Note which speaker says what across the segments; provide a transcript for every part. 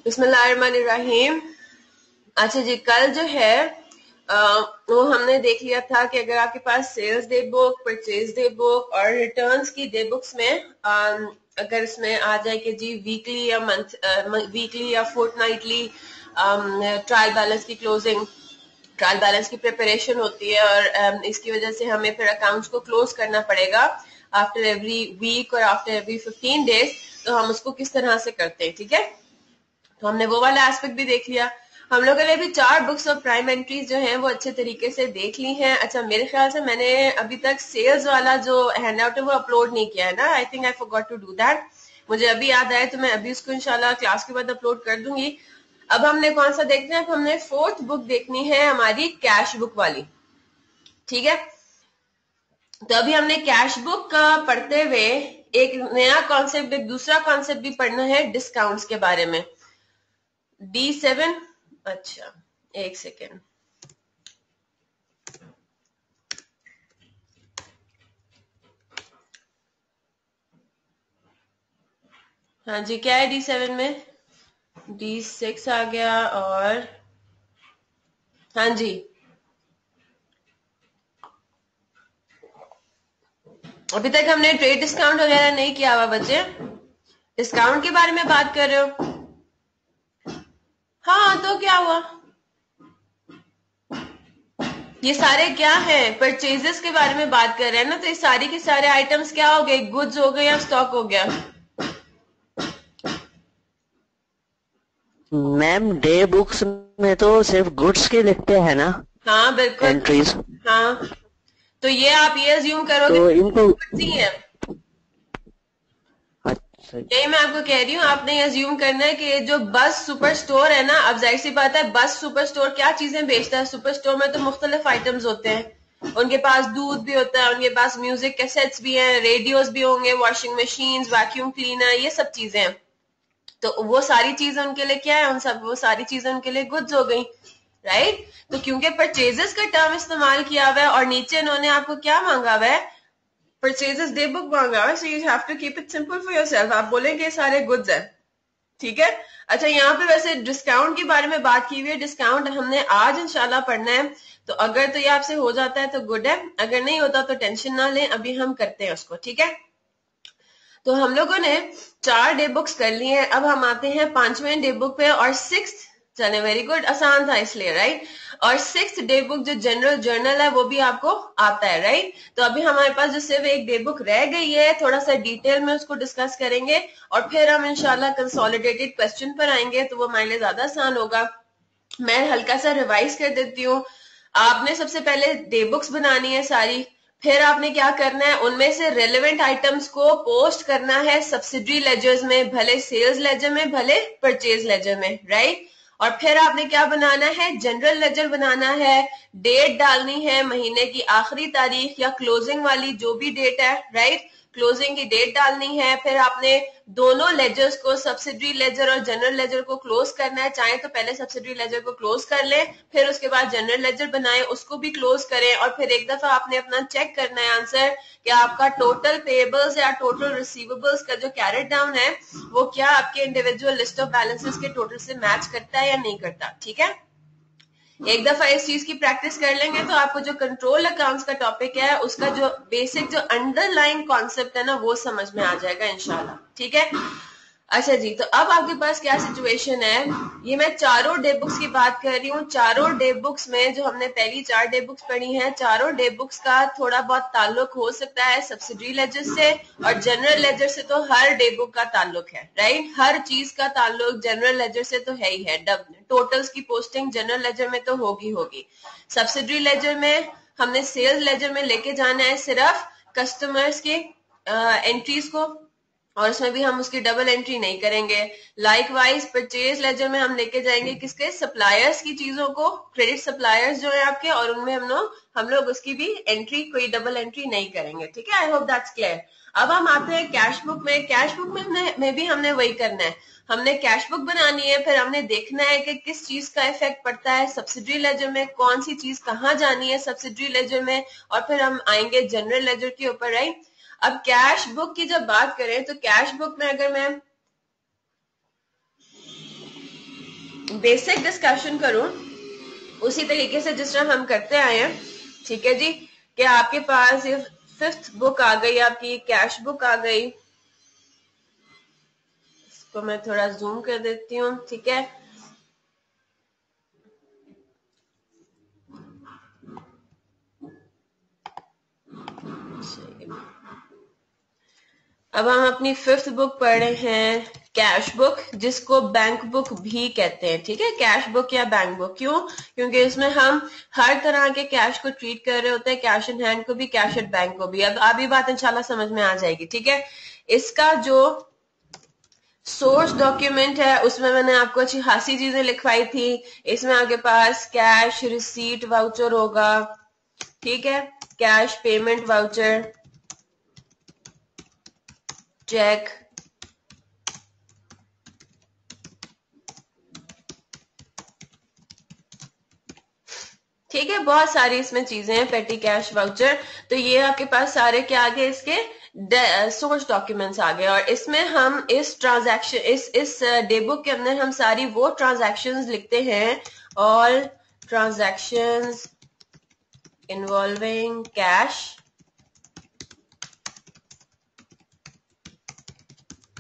Speaker 1: बिस्मिल्लाहिर्रहमानिर्रहीम। अच्छा जी, कल जो है वो हमने देख लिया था कि अगर आपके पास sales day book, purchase day book और रिटर्न्स की डे बुक्स में अगर इसमें आ जाए कि जी वीकली या वीकली या फोर्टनाइटली ट्रायल बैलेंस की क्लोजिंग, ट्रायल बैलेंस की प्रिपरेशन होती है और इसकी वजह से हमें फिर अकाउंट्स को क्लोज करना पड़ेगा आफ्टर एवरी वीक और आफ्टर एवरी 15 डेज। तो हम उसको किस तरह से करते हैं, ठीक है। तो हमने वो वाला एस्पेक्ट भी देख लिया। हम लोगों ने भी 4 बुक्स ऑफ प्राइम एंट्रीज जो हैं वो अच्छे तरीके से देख ली हैं। अच्छा, मेरे ख्याल से मैंने अभी तक सेल्स वाला जो हैंडआउट है वो अपलोड नहीं किया है ना। I think I forgot to do that. मुझे अभी याद आया तो मैं अभी उसको इंशाल्लाह क्लास के बाद अपलोड कर दूंगी। अब हमने कौन सा देखना है? हमने 4th बुक देखनी है, हमारी कैश बुक वाली, ठीक है। तो अभी हमने कैश बुक पढ़ते हुए एक नया कॉन्सेप्ट, एक दूसरा कॉन्सेप्ट भी पढ़ना है डिस्काउंट्स के बारे में। D7। अच्छा, एक सेकेंड। हाँ जी, क्या है D7 में? D6 आ गया और हाँ जी, अभी तक हमने ट्रेड डिस्काउंट वगैरह नहीं किया हुआ बच्चे। डिस्काउंट के बारे में बात कर रहे हो? हाँ, तो क्या हुआ? ये सारे क्या हैं? परचेजेस के बारे में बात कर रहे हैं ना। तो ये सारी के सारे आइटम्स क्या हो गए? गुड्स हो गए या स्टॉक हो गया?
Speaker 2: मैम डे बुक्स में तो सिर्फ गुड्स के लिखते हैं ना
Speaker 1: हाँ बिल्कुल।
Speaker 2: एंट्रीज।
Speaker 1: हाँ, तो ये आप ये अज्यूम करोगे
Speaker 2: तो इनको
Speaker 1: गुड्स ही है।
Speaker 2: अच्छा
Speaker 1: यही मैं आपको कह रही हूँ, आपने ये अज्यूम करना है कि जो बस सुपर स्टोर है ना, अब जाहिर सी बात है बस सुपर स्टोर क्या चीजें बेचता है? सुपर स्टोर में तो मुख्तलिफ आइटम्स होते हैं। उनके पास दूध भी होता है, उनके पास म्यूजिक कैसेट्स भी हैं, रेडियोस भी होंगे, वॉशिंग मशीन, वैक्यूम क्लीनर, ये सब चीजें हैं। तो वो सारी चीजें उनके लिए क्या है? उन सब वो सारी चीजें उनके लिए गुड्स हो गई, राइट। तो क्योंकि परचेजेस का टर्म इस्तेमाल किया हुआ है और नीचे इन्होंने आपको क्या मांगा हुआ है? परचेजेस डे बुक मांगा हुआ है। So you have to keep it simple for yourself. आप बोलेंगे ये सारे गुड्स है, ठीक है। अच्छा, यहाँ पे वैसे डिस्काउंट के बारे में बात की हुई है। डिस्काउंट हमने आज इंशाल्लाह पढ़ना है। तो अगर तो ये आपसे हो जाता है तो गुड है, अगर नहीं होता तो टेंशन ना लें, अभी हम करते हैं उसको, ठीक है। तो हम लोगों ने 4 डे बुक्स कर ली हैं। अब हम आते हैं 5वें डे बुक पे और 6th। चले, वेरी गुड, आसान था इसलिए, राइट। और 6th डे बुक जो जनरल जर्नल है वो भी आपको आता है, राइट। तो अभी हमारे पास जो सिर्फ एक डे बुक रह गई है, थोड़ा सा डिटेल में उसको डिस्कस करेंगे और फिर हम इंशाल्लाह कंसोलिडेटेड क्वेश्चन पर आएंगे, तो वो हमारे लिए ज्यादा आसान होगा। मैं हल्का सा रिवाइज कर देती हूँ। आपने सबसे पहले डे बुक्स बनानी है सारी। फिर आपने क्या करना है? उनमें से रेलेवेंट आइटम्स को पोस्ट करना है सब्सिडरी लेजर्स में, भले सेल्स लेजर में भले परचेज लेजर में, राइट। और फिर आपने क्या बनाना है? जनरल लेजर बनाना है। डेट डालनी है, महीने की आखिरी तारीख या क्लोजिंग वाली जो भी डेट है, राइट। क्लोजिंग की डेट डालनी है। फिर आपने दोनों लेजर्स को, सब्सिडरी लेजर और जनरल लेजर को क्लोज करना है। चाहे तो पहले सब्सिडरी लेजर को क्लोज कर लें, फिर उसके बाद जनरल लेजर बनाएं, उसको भी क्लोज करें और फिर एक दफा आपने अपना चेक करना है आंसर कि आपका टोटल पेएबल्स या टोटल रिसीवेबल्स का जो कैरेट डाउन है वो क्या आपके इंडिविजुअल लिस्ट ऑफ बैलेंसेस के टोटल से मैच करता है या नहीं करता, ठीक है। एक दफा इस चीज की प्रैक्टिस कर लेंगे तो आपको जो कंट्रोल अकाउंट्स का टॉपिक है उसका जो बेसिक जो अंडरलाइन कॉन्सेप्ट है ना वो समझ में आ जाएगा इंशाल्लाह, ठीक है। अच्छा जी, तो अब आपके पास क्या सिचुएशन है? ये मैं चारों डे बुक्स की बात कर रही हूँ। चारों डे बुक्स में जो हमने पहली 4 डे बुक्स पढ़ी हैं, चारों डे बुक्स का थोड़ा बहुत ताल्लुक हो सकता है सब्सिडरी लेजर से, और जनरल लेजर से तो हर डे बुक का ताल्लुक है, राइट। हर चीज का ताल्लुक जनरल लेजर से तो है ही है। टोटल्स की पोस्टिंग जनरल लेजर में तो होगी होगी। सब्सिडरी लेजर में हमने सेल्स लेजर में लेके जाना है सिर्फ कस्टमर्स के एंट्रीज को, और उसमें भी हम उसकी डबल एंट्री नहीं करेंगे। लाइकवाइज परचेज लेजर में हम लेके जाएंगे किसके? सप्लायर्स की चीजों को, क्रेडिट सप्लायर्स जो है आपके, और उनमें हम लोग उसकी भी एंट्री, कोई डबल एंट्री नहीं करेंगे, ठीक है। I hope that's clear. अब हम आते हैं कैश बुक में। कैश बुक में भी हमने वही करना है। हमने कैश बुक बनानी है, फिर हमने देखना है कि किस चीज का इफेक्ट पड़ता है सब्सिडरी लेजर में, कौन सी चीज कहाँ जानी है सब्सिडरी लेजर में, और फिर हम आएंगे जनरल लेजर के ऊपर, राइट। अब कैश बुक की जब बात करें तो कैश बुक में अगर मैं बेसिक डिस्कशन करूं उसी तरीके से जिस तरह हम करते आए हैं, ठीक है जी, कि आपके पास ये 5th बुक आ गई, आपकी कैश बुक आ गई। इसको मैं थोड़ा जूम कर देती हूँ, ठीक है। अब हम अपनी 5th बुक पढ़ रहे हैं, कैश बुक, जिसको बैंक बुक भी कहते हैं, ठीक है। कैश बुक या बैंक बुक क्यों? क्योंकि इसमें हम हर तरह के कैश को ट्रीट कर रहे होते हैं, कैश इन हैंड को भी, कैश एट बैंक को भी। अब अभी बात इंशाल्लाह समझ में आ जाएगी, ठीक है। इसका जो सोर्स डॉक्यूमेंट है उसमें मैंने आपको अच्छी खासी चीजें लिखवाई थी। इसमें आपके पास कैश रिसीट वाउचर होगा, ठीक है, कैश पेमेंट वाउचर, चेक, ठीक है, बहुत सारी इसमें चीजें हैं, पेटी कैश वाउचर। तो ये आपके पास सारे क्या आ गए, इसके सोर्स डॉक्यूमेंट्स आ गए। और इसमें हम इस ट्रांजैक्शन इस डे बुक के अंदर हम सारी वो ट्रांजैक्शंस लिखते हैं, ऑल ट्रांजैक्शंस इन्वॉल्विंग कैश,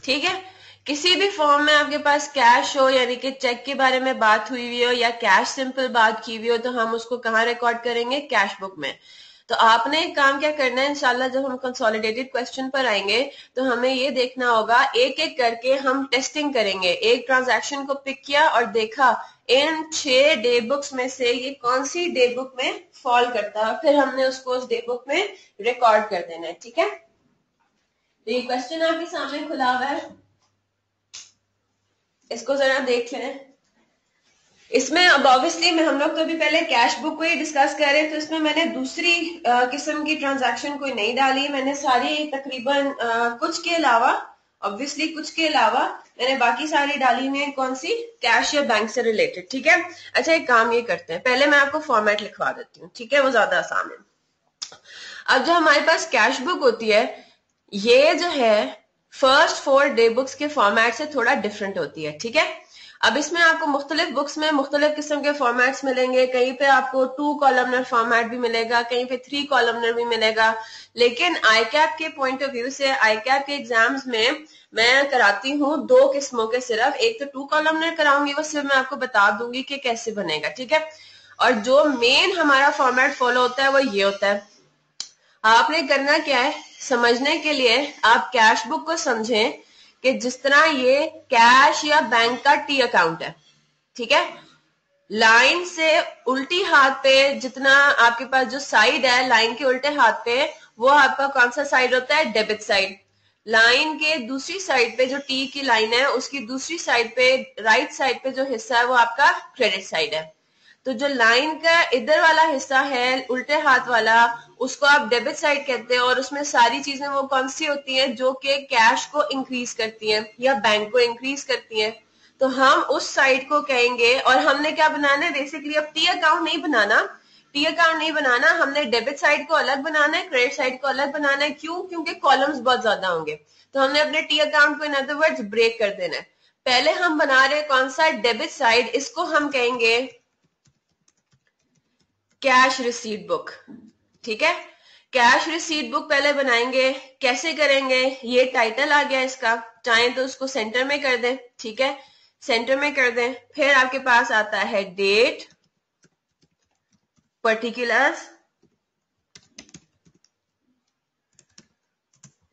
Speaker 1: ठीक है। किसी भी फॉर्म में आपके पास कैश हो, यानी कि चेक के बारे में बात हुई हुई हो या कैश सिंपल बात की हुई हो, तो हम उसको कहाँ रिकॉर्ड करेंगे, कैश बुक में। तो आपने एक काम क्या करना है, इंशाल्लाह जब हम कंसोलिडेटेड क्वेश्चन पर आएंगे तो हमें ये देखना होगा, एक एक करके हम टेस्टिंग करेंगे। एक ट्रांजैक्शन को पिक किया और देखा इन 6 डे बुक्स में से ये कौन सी डे बुक में फॉल करता है, फिर हमने उसको उस डे बुक में रिकॉर्ड कर देना है, ठीक है। तो ये क्वेश्चन आपके सामने खुला हुआ है, इसको जरा देख लें। इसमें अब ऑब्वियसली हम लोग तो अभी पहले कैश बुक को ही डिस्कस कर रहे हैं, तो इसमें मैंने दूसरी किस्म की ट्रांजैक्शन कोई नहीं डाली। मैंने सारी तकरीबन कुछ के अलावा, ऑब्वियसली कुछ के अलावा मैंने बाकी सारी डाली हुई है, कौन सी, कैश या बैंक से रिलेटेड, ठीक है। अच्छा, एक काम ये करते हैं, पहले मैं आपको फॉर्मेट लिखवा देती हूँ, ठीक है, वो ज्यादा आसान है। अब जो हमारे पास कैश बुक होती है, ये जो है फर्स्ट 4 डे बुक्स के फॉर्मेट से थोड़ा डिफरेंट होती है, ठीक है। अब इसमें आपको मुख्तलिफ बुक्स में मुख्तलिफ किस्म के फॉर्मेट्स मिलेंगे। कहीं पे आपको 2 कॉलमनर फॉर्मेट भी मिलेगा, कहीं पे 3 कॉलमनर भी मिलेगा। लेकिन आईकैप के पॉइंट ऑफ व्यू से, आईकैप के एग्जाम्स में मैं कराती हूँ 2 किस्मों के सिर्फ। एक तो 2 कॉलमनर कराऊंगी, वो सिर्फ मैं आपको बता दूंगी कि कैसे बनेगा, ठीक है। और जो मेन हमारा फॉर्मेट फॉलो होता है वो ये होता है। आपने करना क्या है, समझने के लिए आप कैश बुक को समझें कि जिस तरह ये कैश या बैंक का टी अकाउंट है, ठीक है। लाइन से उल्टी हाथ पे जितना आपके पास जो साइड है, लाइन के उल्टे हाथ पे, वो आपका कौन सा साइड होता है, डेबिट साइड। लाइन के दूसरी साइड पे जो टी की लाइन है, उसकी दूसरी साइड पे, राइट साइड पे जो हिस्सा है वो आपका क्रेडिट साइड है। तो जो लाइन का इधर वाला हिस्सा है, उल्टे हाथ वाला, उसको आप डेबिट साइड कहते हैं। और उसमें सारी चीजें वो कौन सी होती हैं, जो कि कैश को इंक्रीज करती हैं या बैंक को इंक्रीज करती हैं। तो हम उस साइड को कहेंगे। और हमने क्या बनाना है, बेसिकली अब टी अकाउंट नहीं बनाना, टी अकाउंट नहीं बनाना, हमने डेबिट साइड को अलग बनाना है, क्रेडिट साइड को अलग बनाना है। क्यों? क्योंकि कॉलम्स बहुत ज्यादा होंगे, तो हमने अपने टी अकाउंट को इन अदर वर्ड्स ब्रेक कर देना है। पहले हम बना रहे कौन सा, डेबिट साइड, इसको हम कहेंगे कैश रिसीट बुक, ठीक है। कैश रिसीट बुक पहले बनाएंगे। कैसे करेंगे, ये टाइटल आ गया इसका, चाहें तो उसको सेंटर में कर दें, ठीक है, सेंटर में कर दें। फिर आपके पास आता है date, particulars,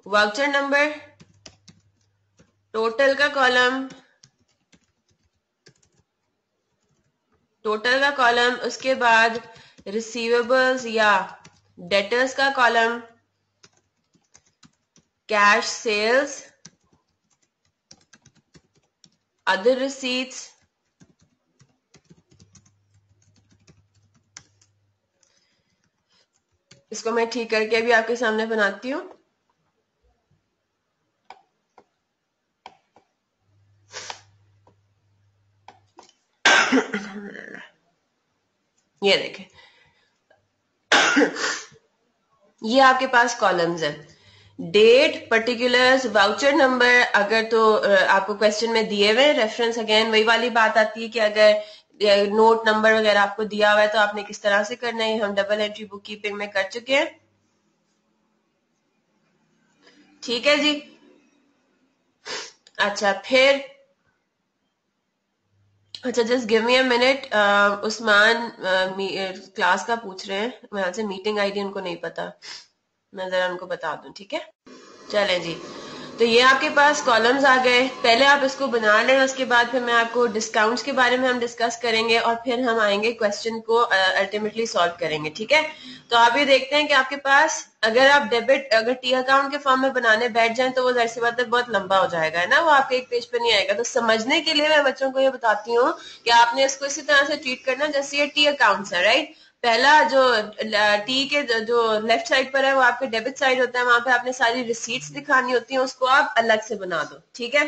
Speaker 1: voucher number, total का कॉलम, टोटल का कॉलम, उसके बाद रिसीवेबल्स या डेटर्स का column, cash sales, other receipts, इसको मैं ठीक करके भी आपके सामने बनाती हूं। ये देखें, ये आपके पास कॉलम्स है। डेट, पर्टिकुलर्स, वाउचर नंबर, अगर तो आपको क्वेश्चन में दिए हुए रेफरेंस, अगेन वही वाली बात आती है कि अगर नोट नंबर वगैरह आपको दिया हुआ है तो आपने किस तरह से करना है, हम डबल एंट्री बुक कीपिंग में कर चुके हैं। ठीक है जी। अच्छा फिर, अच्छा just give me a minute, Usman class का पूछ रहे हैं, मेरे से मीटिंग आईडी उनको नहीं पता, मैं जरा उनको बता दूं, ठीक है। चलें जी, तो ये आपके पास कॉलम्स आ गए, पहले आप इसको बना लें, उसके बाद फिर मैं आपको डिस्काउंट्स के बारे में हम डिस्कस करेंगे और फिर हम आएंगे क्वेश्चन को अल्टीमेटली सॉल्व करेंगे, ठीक है। तो आप ये देखते हैं कि आपके पास अगर आप डेबिट, अगर टी अकाउंट के फॉर्म में बनाने बैठ जाएं तो वो जाहिर सी बात है बहुत लंबा हो जाएगा, है ना, वो आपके एक पेज पे नहीं आएगा। तो समझने के लिए मैं बच्चों को ये बताती हूँ कि आपने इसको इसी तरह से ट्रीट करना जैसे ये टी अकाउंट्स है, राइट। पहला जो टी के जो लेफ्ट साइड पर है वो आपके डेबिट साइड होता है, वहां पे आपने सारी रिसीट्स दिखानी होती हैं, उसको आप अलग से बना दो, ठीक है।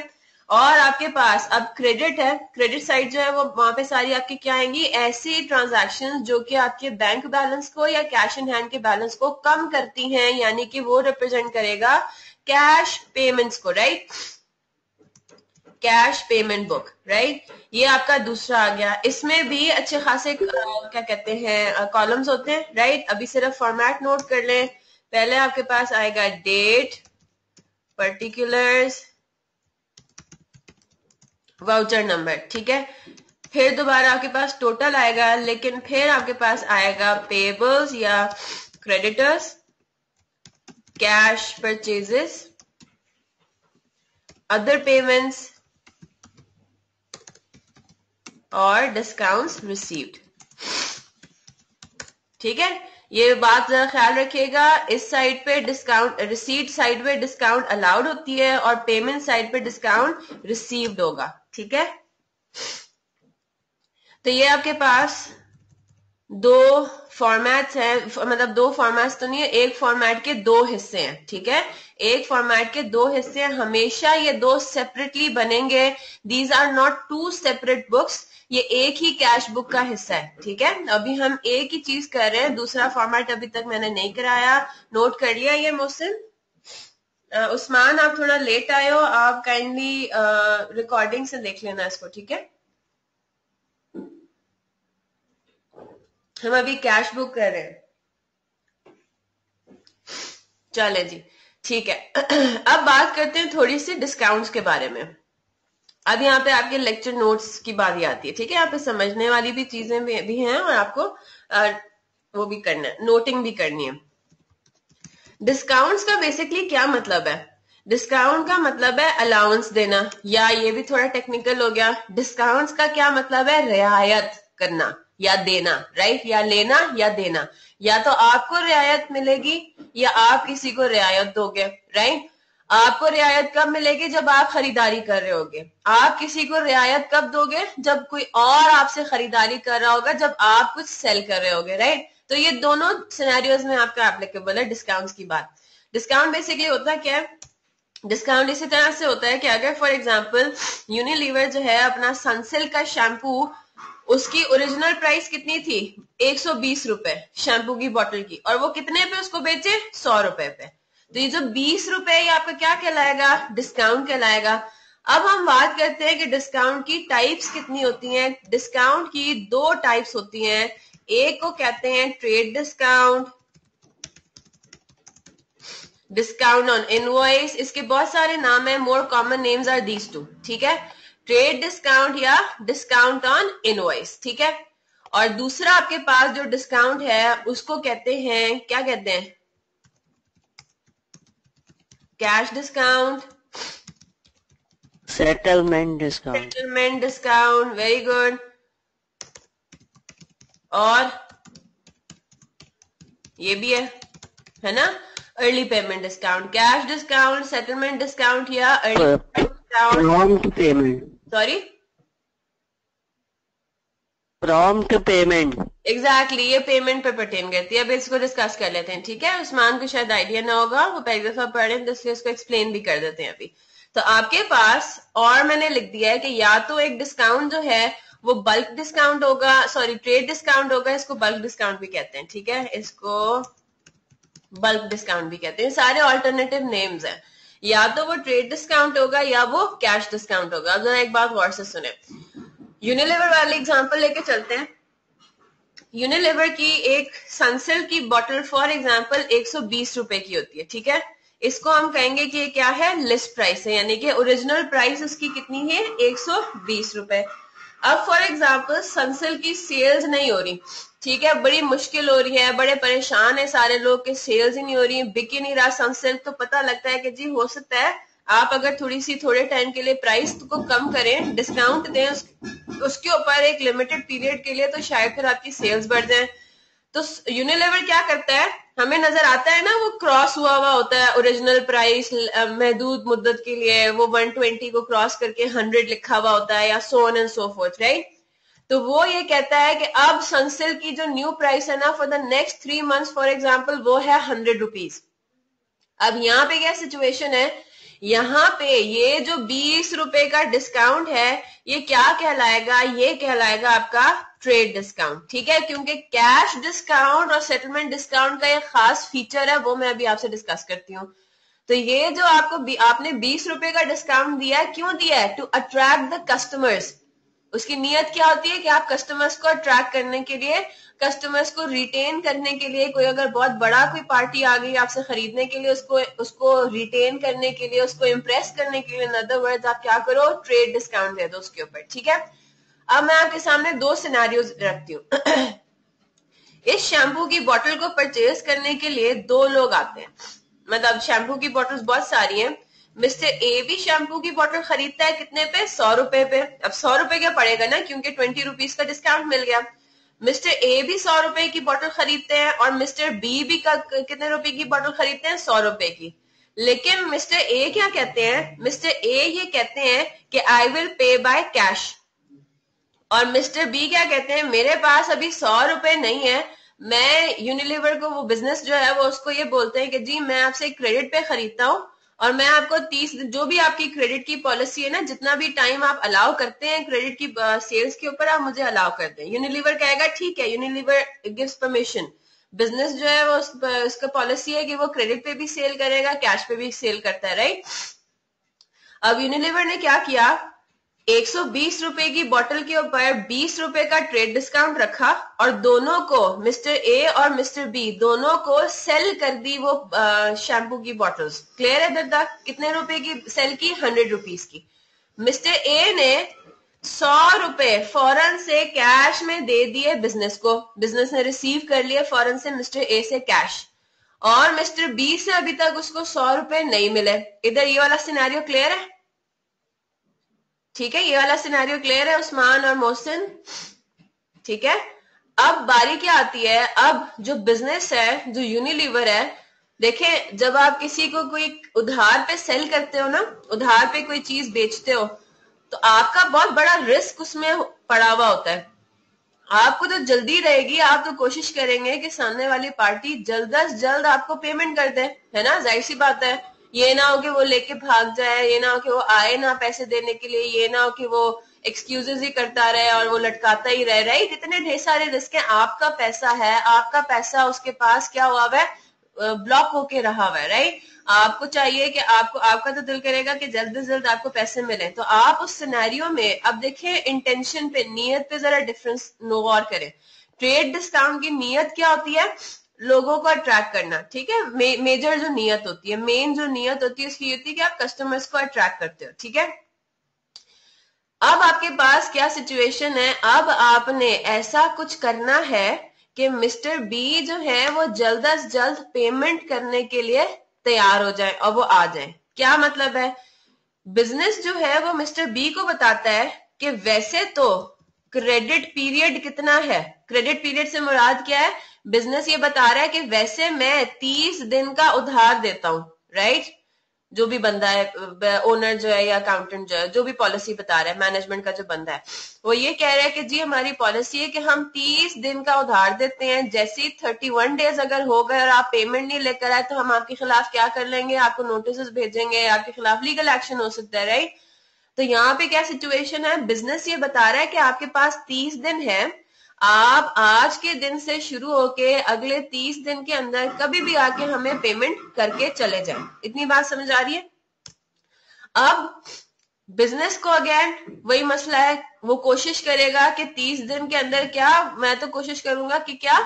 Speaker 1: और आपके पास अब क्रेडिट है, क्रेडिट साइड जो है वो वहां पे सारी आपकी क्या आएंगी, ऐसी ट्रांजैक्शन जो कि आपके बैंक बैलेंस को या कैश इन हैंड के बैलेंस को कम करती हैं, यानी कि वो रिप्रेजेंट करेगा कैश पेमेंट्स को, right, cash payment book, right. ये आपका दूसरा आ गया, इसमें भी अच्छे खासे क्या कहते हैं कॉलम्स होते हैं, राइट। अभी सिर्फ फॉर्मेट नोट कर लें, पहले आपके पास आएगा डेट, पर्टिकुलर्स, वाउचर नंबर, ठीक है। फिर दोबारा आपके पास टोटल आएगा, लेकिन फिर आपके पास आएगा पेबल्स या creditors, cash purchases, other payments और डिस्काउंट्स रिसीव्ड, ठीक है। ये बात जरा ख्याल रखिएगा, इस साइड पे डिस्काउंट, रिसीट साइड पे डिस्काउंट अलाउड होती है और पेमेंट साइड पे डिस्काउंट रिसीव्ड होगा, ठीक है। तो ये आपके पास दो फॉर्मेट्स हैं, मतलब दो फॉर्मेट्स तो नहीं है, एक फॉर्मेट के दो हिस्से हैं, ठीक है। एक फॉर्मेट के दो हिस्से हैं, हमेशा ये दो सेपरेटली बनेंगे, these are not two separate books, ये एक ही कैश बुक का हिस्सा है, ठीक है। अभी हम एक ही चीज कर रहे हैं, दूसरा फॉर्मेट अभी तक मैंने नहीं कराया, नोट कर लिया ये मोहसिन। उस्मान आप थोड़ा लेट आए हो, आप काइंडली रिकॉर्डिंग से देख लेना इसको, ठीक है। हम अभी कैश बुक कर रहे हैं, चले जी, ठीक है। अब बात करते हैं थोड़ी सी डिस्काउंट्स के बारे में। अब यहाँ पे आपके लेक्चर नोट्स की बारी आती है, ठीक है। यहाँ पे समझने वाली भी चीजें भी हैं और आपको वो भी करना है, नोटिंग भी करनी है। डिस्काउंट्स का बेसिकली क्या मतलब है, डिस्काउंट का मतलब है अलाउंस देना, या ये भी थोड़ा टेक्निकल हो गया, डिस्काउंट्स का क्या मतलब है, रियायत करना या देना, राइट, या लेना या देना, या तो आपको रियायत मिलेगी या आप किसी को रियायत दोगे, राइट। आपको रियायत कब मिलेगी, जब आप खरीदारी कर रहे होगे। आप किसी को रियायत कब दोगे, जब कोई और आपसे खरीदारी कर रहा होगा, जब आप कुछ सेल कर रहे होगे, राइट। तो ये दोनों सिनेरियोज में आपका एप्लीकेबल है डिस्काउंट्स की बात। डिस्काउंट बेसिकली होता क्या है, डिस्काउंट इसी तरह से होता है कि अगर फॉर एग्जांपल यूनिलीवर जो है अपना सनसिल्क का शैम्पू, उसकी ओरिजिनल प्राइस कितनी थी, 120 रुपए शैम्पू की बोतल की, और वो कितने पे उसको बेचे, 100 रुपए पे। तो ये जो 20 रुपए ये आपका क्या कहलाएगा, डिस्काउंट कहलाएगा। अब हम बात करते हैं कि डिस्काउंट की टाइप्स कितनी होती हैं। डिस्काउंट की दो टाइप्स होती हैं, एक को कहते हैं trade discount, discount on invoice, इसके बहुत सारे नाम है, more common names are these two, ठीक है। ट्रेड डिस्काउंट या डिस्काउंट ऑन इनवॉइस, ठीक है। और दूसरा आपके पास जो डिस्काउंट है उसको कहते हैं, क्या कहते हैं, cash discount,
Speaker 2: settlement discount,
Speaker 1: settlement discount, very good. और ये भी है ना, early payment discount, cash discount, settlement discount या early discount,
Speaker 2: prompt payment,
Speaker 1: sorry
Speaker 2: prompt payment,
Speaker 1: exactly ये पेमेंट पे पर्टेन करती है। अब इसको डिस्कस कर लेते हैं, ठीक है। उस्मान को शायद आइडिया ना होगा, वो पहली दफा पढ़े तो इसलिए इसको एक्सप्लेन भी कर देते हैं अभी। तो आपके पास, और मैंने लिख दिया है कि या तो एक डिस्काउंट जो है वो बल्क डिस्काउंट होगा, सॉरी ट्रेड डिस्काउंट होगा, इसको बल्क डिस्काउंट भी कहते हैं, ठीक है। इसको बल्क डिस्काउंट भी कहते हैं, सारे ऑल्टरनेटिव नेम्स हैं। या तो वो ट्रेड डिस्काउंट होगा या वो कैश डिस्काउंट होगा। अब जरा एक बात गौर से सुने, यूनिलीवर वाली एग्जांपल लेके चलते हैं। यूनिलीवर की एक सनसिल्क की बोतल फॉर एग्जांपल 120 रुपए की होती है, ठीक है। इसको हम कहेंगे कि क्या है, लिस्ट प्राइस है, यानी कि ओरिजिनल प्राइस उसकी कितनी है, 120 रुपए। अब फॉर एग्जांपल सनसिल्क की सेल्स नहीं हो रही, ठीक है, बड़ी मुश्किल हो रही है, बड़े परेशान है सारे लोग कि सेल्स ही नहीं हो रही, बिक ही नहीं रहा सनसिल्क। तो पता लगता है कि जी हो सकता है आप अगर थोड़े टाइम के लिए प्राइस को कम करें, डिस्काउंट दें उसके ऊपर एक लिमिटेड पीरियड के लिए, तो शायद फिर आपकी सेल्स बढ़ जाए। तो यूनिलीवर क्या करता है, हमें नजर आता है ना वो क्रॉस हुआ होता है ओरिजिनल प्राइस महदूद मुद्दत के लिए, वो 120 को क्रॉस करके 100 लिखा हुआ होता है, या so on and so fourth, right. तो वो ये कहता है कि अब सनसिल्क की जो न्यू प्राइस है ना for the next 3 months for example, वो है 100 रुपीज। अब यहाँ पे क्या सिचुएशन है, यहाँ पे ये जो 20 रुपए का डिस्काउंट है, ये क्या कहलाएगा, ये कहलाएगा आपका ट्रेड डिस्काउंट, ठीक है। क्योंकि कैश डिस्काउंट और सेटलमेंट डिस्काउंट का एक खास फीचर है, वो मैं अभी आपसे डिस्कस करती हूँ। तो ये जो आपने 20 रुपए का डिस्काउंट दिया है, क्यों दिया है, टू अट्रैक्ट द कस्टमर्स। उसकी नीयत क्या होती है कि आप कस्टमर्स को अट्रैक्ट करने के लिए, कस्टमर्स को रिटेन करने के लिए, कोई अगर बहुत बड़ा कोई पार्टी आ गई आपसे खरीदने के लिए, उसको रिटेन करने के लिए, उसको इम्प्रेस करने के लिए, इन अदर वर्ड्स आप क्या करो, ट्रेड डिस्काउंट दे दो उसके ऊपर, ठीक है। अब मैं आपके सामने 2 सिनेरियोज रखती हूँ। इस शैम्पू की बोतल को परचेज करने के लिए 2 लोग आते हैं, मतलब शैम्पू की बोतल्स बहुत सारी हैं। मिस्टर ए भी शैम्पू की बोतल खरीदता है कितने पे, 100 रुपए पे। अब 100 रुपए क्या पड़ेगा ना, क्योंकि 20 रुपीज का डिस्काउंट मिल गया। मिस्टर ए भी 100 रुपए की बोतल खरीदते हैं और मिस्टर बी भी कितने रुपए की बोतल खरीदते हैं, 100 रुपए की। लेकिन मिस्टर ए क्या कहते हैं, मिस्टर ए ये कहते हैं कि I will pay by cash, और मिस्टर बी क्या कहते हैं, मेरे पास अभी 100 रुपए नहीं है। मैं यूनिलीवर को, वो बिजनेस जो है वो उसको ये बोलते हैं कि जी मैं आपसे क्रेडिट पे खरीदता हूँ, और मैं आपको 30, जो भी आपकी क्रेडिट की पॉलिसी है ना, जितना भी टाइम आप अलाउ करते हैं क्रेडिट की सेल्स के ऊपर, आप मुझे अलाउ कर दें। यूनिलीवर कहेगा ठीक है, यूनिलीवर गिव्स परमिशन। बिजनेस जो है वो उसका पॉलिसी है कि वो क्रेडिट पे भी सेल करेगा, कैश पे भी सेल करता है, राइट। अब यूनिलीवर ने क्या किया, 120 रुपए की बोतल के ऊपर 20 रुपए का ट्रेड डिस्काउंट रखा, और दोनों को, मिस्टर ए और मिस्टर बी दोनों को सेल कर दी वो शैम्पू की बोतल्स। क्लियर है दर्दा, कितने रुपए की सेल की, 100 रुपीज की। मिस्टर ए ने 100 रुपए फौरन से कैश में दे दिए बिजनेस को, बिजनेस ने रिसीव कर लिया फौरन से मिस्टर ए से कैश, और मिस्टर बी से अभी तक उसको 100 रुपए नहीं मिले। इधर ये वाला सिनेरियो क्लियर है, ठीक है, ये वाला सिनेरियो क्लियर है उस्मान और मोहसिन, ठीक है। अब बारी क्या आती है, अब जो बिजनेस है, जो यूनिलीवर है, देखें जब आप किसी को कोई उधार पे सेल करते हो ना, उधार पे कोई चीज बेचते हो, तो आपका बहुत बड़ा रिस्क उसमें पड़ा हुआ होता है। आपको तो जल्दी रहेगी, आप तो कोशिश करेंगे कि सामने वाली पार्टी जल्द अज जल्द आपको पेमेंट कर दे, है ना, जाहिर सी बात है। ये ना हो कि वो लेके भाग जाए, ये ना हो कि वो आए ना पैसे देने के लिए, ये ना हो कि वो एक्सक्यूजेस ही करता रहे और वो लटकाता ही रहे, राइट। इतने ढेर सारे रिस्क है, आपका पैसा है, आपका पैसा उसके पास क्या हुआ है, ब्लॉक होके रहा हुआ है, राइट। आपको चाहिए कि आपका तो दिल करेगा कि जल्द से जल्द आपको पैसे मिले, तो आप उस सिनेरियो में, अब देखें इंटेंशन पे, नियत पे जरा डिफरेंस गौर करें। ट्रेड डिस्काउंट की नियत क्या होती है, लोगों को अट्रैक्ट करना, ठीक है। मेजर जो नियत होती है, मेन जो नियत होती है उसकी होती है कि आप कस्टमर्स को अट्रैक्ट करते हो, ठीक है। अब आपके पास क्या सिचुएशन है, अब आपने ऐसा कुछ करना है कि मिस्टर बी जो है वो जल्द अज जल्द पेमेंट करने के लिए तैयार हो जाए और वो आ जाए। क्या मतलब है, बिजनेस जो है वो मिस्टर बी को बताता है कि वैसे तो क्रेडिट पीरियड कितना है, क्रेडिट पीरियड से मुराद क्या है, बिजनेस ये बता रहा है कि वैसे मैं 30 दिन का उधार देता हूं, राइट। जो भी बंदा है, ओनर जो है या अकाउंटेंट जो है, जो भी पॉलिसी बता रहा है, मैनेजमेंट का जो बंदा है, वो ये कह रहा है कि जी हमारी पॉलिसी है कि हम 30 दिन का उधार देते हैं, जैसे ही 31 डेज अगर हो गए और आप पेमेंट नहीं लेकर आए तो हम आपके खिलाफ क्या कर लेंगे, आपको नोटिस भेजेंगे, आपके खिलाफ लीगल एक्शन हो सकता है, राइट। तो यहाँ पे क्या सिचुएशन है, बिजनेस ये बता रहा है कि आपके पास 30 दिन है, आप आज के दिन से शुरू होके अगले 30 दिन के अंदर कभी भी आके हमें पेमेंट करके चले जाएं। इतनी बात समझ आ रही है? अब बिजनेस को अगेन वही मसला है, वो कोशिश करेगा कि 30 दिन के अंदर क्या, मैं तो कोशिश करूंगा कि क्या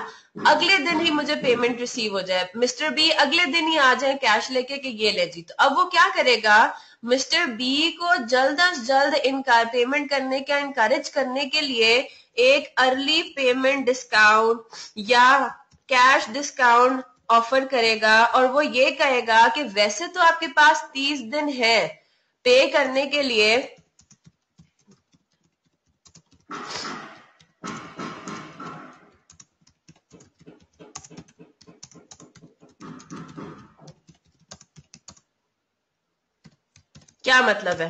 Speaker 1: अगले दिन ही मुझे पेमेंट रिसीव हो जाए, मिस्टर बी अगले दिन ही आ जाए कैश लेके कि ये ले जी। तो अब वो क्या करेगा, मिस्टर बी को जल्द अज जल्द इनकार पेमेंट करने का इनकरेज करने के लिए एक अर्ली पेमेंट डिस्काउंट या कैश डिस्काउंट ऑफर करेगा, और वो ये कहेगा कि वैसे तो आपके पास 30 दिन है पे करने के लिए, क्या मतलब है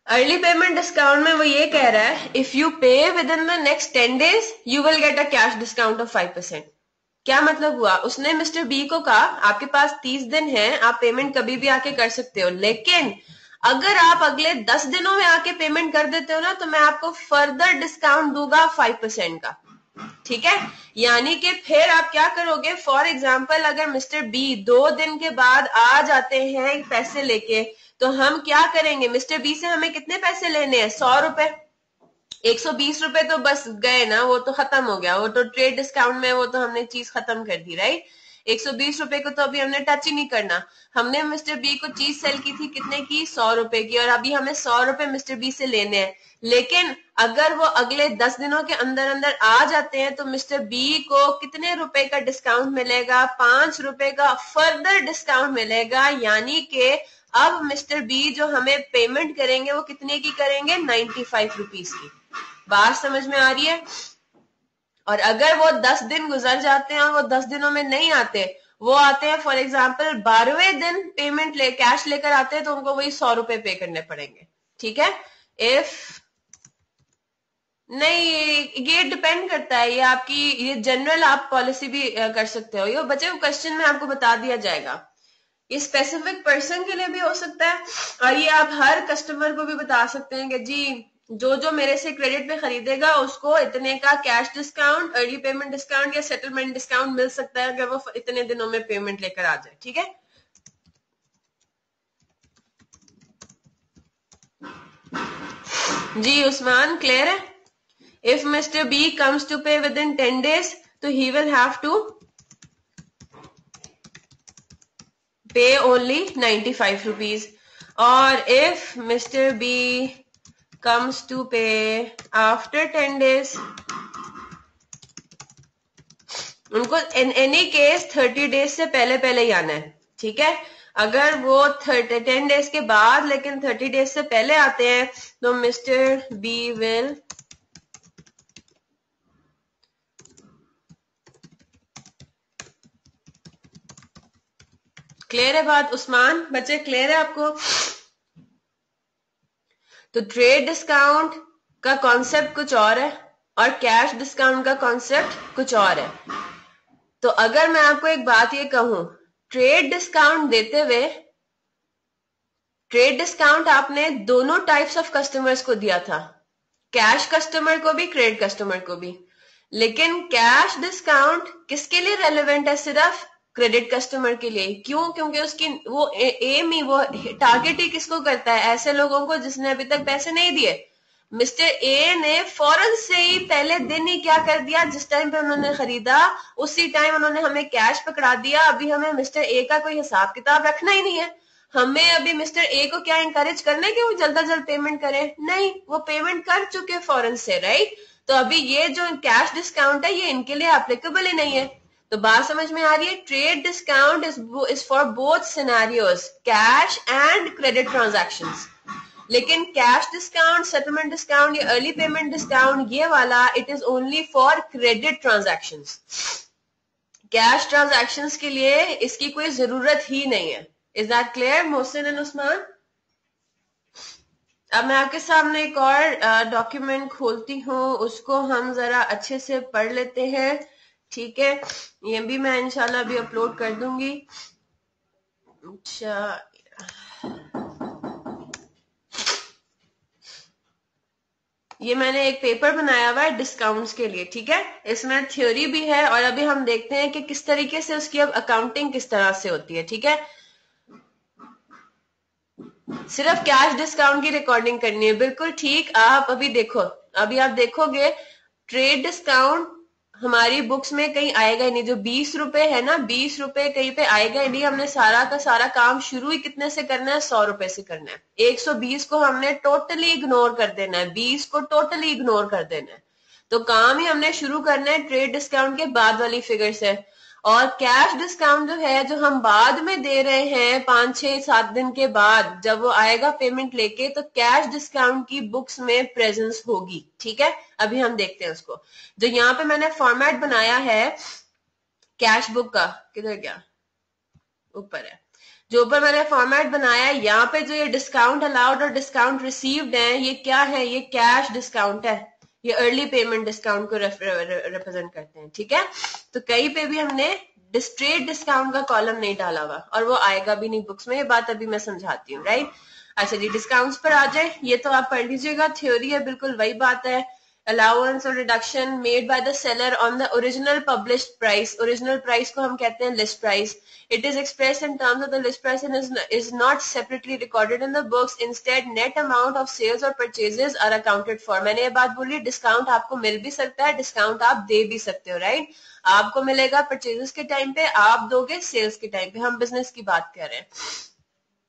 Speaker 1: अर्ली पेमेंट डिस्काउंट में? वो ये कह रहा है इफ यू पे with in the next 10 days you will get a cash discount of 5%। क्या मतलब हुआ, उसने मिस्टर बी को कहा आपके पास 30 दिन है, आप पेमेंट कभी भी आके कर सकते हो, लेकिन अगर आप अगले 10 दिनों में आके पेमेंट कर देते हो ना तो मैं आपको फर्दर डिस्काउंट दूंगा 5% का। ठीक है, यानी कि फिर आप क्या करोगे, फॉर एग्जाम्पल अगर मिस्टर बी 2 दिन के बाद आ जाते हैं पैसे लेके, तो हम क्या करेंगे, मिस्टर बी से हमें कितने पैसे लेने हैं, 100 रुपए। 120 रुपए तो बस गए ना, वो तो खत्म हो गया, वो तो ट्रेड डिस्काउंट में वो तो हमने चीज खत्म कर दी, राइट। 120 रुपए को तो अभी हमने टच ही नहीं करना। हमने मिस्टर बी को चीज सेल की थी कितने की, 100 रुपए की, और अभी हमें 100 रुपए मिस्टर बी से लेने हैं। लेकिन अगर वो अगले 10 दिनों के अंदर अंदर आ जाते हैं तो मिस्टर बी को कितने रुपए का डिस्काउंट मिलेगा, 5 रुपए का फर्दर डिस्काउंट मिलेगा, यानी कि अब मिस्टर बी जो हमें पेमेंट करेंगे वो कितने की करेंगे, 95 रुपीज की। बात समझ में आ रही है? और अगर वो 10 दिन गुजर जाते हैं और वो 10 दिनों में नहीं आते, वो आते हैं फॉर एग्जाम्पल 12वें दिन पेमेंट कैश लेकर आते हैं, तो उनको वही 100 रुपए पे करने पड़ेंगे। ठीक है, इफ नहीं, ये डिपेंड करता है, ये आपकी ये जनरल आप पॉलिसी भी कर सकते हो, ये बच्चे को क्वेश्चन में आपको बता दिया जाएगा। ये स्पेसिफिक पर्सन के लिए भी हो सकता है, और ये आप हर कस्टमर को भी बता सकते हैं कि जी जो जो मेरे से क्रेडिट पे खरीदेगा उसको इतने का cash discount, early payment discount या सेटलमेंट डिस्काउंट मिल सकता है अगर वो इतने दिनों में पेमेंट लेकर आ जाए। ठीक है, जी उस्मान क्लियर है? If mister B comes to pay within 10 days तो he will have to pay only 95 rupees, और if Mr. B comes to pay after 10 days, उनको in any case 30 days से पहले पहले ही आना है। ठीक है, अगर वो 10 days के बाद लेकिन 30 days से पहले आते हैं तो मिस्टर बी विल क्लियर है बात उस्मान? बच्चे क्लियर है आपको? तो ट्रेड डिस्काउंट का कॉन्सेप्ट कुछ और है और कैश डिस्काउंट का कॉन्सेप्ट कुछ और है। तो अगर मैं आपको एक बात ये कहूं, ट्रेड डिस्काउंट देते हुए, ट्रेड डिस्काउंट आपने दोनों टाइप्स ऑफ कस्टमर्स को दिया था, कैश कस्टमर को भी, क्रेडिट कस्टमर को भी, लेकिन कैश डिस्काउंट किसके लिए रेलेवेंट है, सिर्फ क्रेडिट कस्टमर के लिए। क्यों? क्योंकि उसकी वो एम ही, वो टारगेट ही किसको करता है, ऐसे लोगों को जिसने अभी तक पैसे नहीं दिए। मिस्टर ए ने फौरन से ही पहले दिन ही क्या कर दिया, जिस टाइम पे उन्होंने खरीदा उसी टाइम उन्होंने हमें कैश पकड़ा दिया। अभी हमें मिस्टर ए का कोई हिसाब किताब रखना ही नहीं है, हमें अभी मिस्टर ए को क्या इंकरेज करना है कि वो जल्द जल्द पेमेंट करें, नहीं, वो पेमेंट कर चुके फौरन से, राइट। तो अभी ये जो कैश डिस्काउंट है ये इनके लिए एप्लीकेबल ही नहीं है। तो बात समझ में आ रही है? Trade discount is for both scenarios, cash and credit transactions. लेकिन कैश डिस्काउंट, सेटलमेंट डिस्काउंट या अर्ली पेमेंट डिस्काउंट, ये वाला it is only for credit transactions. Cash transactions के लिए इसकी कोई जरूरत ही नहीं है। Is that clear Mohsin and Usman? अब मैं आपके सामने एक और डॉक्यूमेंट खोलती हूँ, उसको हम जरा अच्छे से पढ़ लेते हैं। ठीक है, ये भी मैं इंशाल्लाह अभी अपलोड कर दूंगी। अच्छा, ये मैंने एक पेपर बनाया हुआ है डिस्काउंट्स के लिए, ठीक है। इसमें थ्योरी भी है और अभी हम देखते हैं कि किस तरीके से उसकी अब अकाउंटिंग किस तरह से होती है, ठीक है। सिर्फ कैश डिस्काउंट की रिकॉर्डिंग करनी है, बिल्कुल ठीक। आप अभी देखो, अभी आप देखोगे ट्रेड डिस्काउंट हमारी बुक्स में कहीं आएगा ही नहीं। जो 20 रुपए है ना, 20 रुपए कहीं पे आएगा ही नहीं। हमने सारा का सारा काम शुरू ही कितने से करना है, 100 रुपए से करना है। 120 को हमने टोटली इग्नोर कर देना है, 20 को टोटली इग्नोर कर देना है। तो काम ही हमने शुरू करना है ट्रेड डिस्काउंट के बाद वाली फिगर से। और कैश डिस्काउंट जो है, जो हम बाद में दे रहे हैं 5-6-7 दिन के बाद, जब वो आएगा पेमेंट लेके, तो कैश डिस्काउंट की बुक्स में प्रेजेंस होगी, ठीक है। अभी हम देखते हैं उसको। जो यहाँ पे मैंने फॉर्मेट बनाया है कैश बुक का, किधर गया, ऊपर है। जो ऊपर मैंने फॉर्मेट बनाया है, यहाँ पे जो ये डिस्काउंट अलाउड और डिस्काउंट रिसीव्ड है, ये क्या है, ये कैश डिस्काउंट है। ये अर्ली पेमेंट डिस्काउंट को रिप्रेजेंट करते हैं, ठीक है। तो कहीं पे भी हमने ट्रेड डिस्काउंट का कॉलम नहीं डाला हुआ और वो आएगा भी नहीं बुक्स में। ये बात अभी मैं समझाती हूँ, राइट। अच्छा जी, डिस्काउंट्स पर आ जाए। ये तो आप पढ़ लीजिएगा, थ्योरी है, बिल्कुल वही बात है। allowance or reduction made by the seller on the original published price. Original price को हम कहते हैं list price. It is expressed in terms of the list price and is not separately recorded in the books. Instead, net amount of sales or purchases are accounted for. मैंने ये बात बोली, discount आपको मिल भी सकता है, डिस्काउंट आप दे भी सकते हो, राइट। आपको मिलेगा परचेजेस के टाइम पे, आप दोगे सेल्स के टाइम पे। हम बिजनेस की बात कर रहे हैं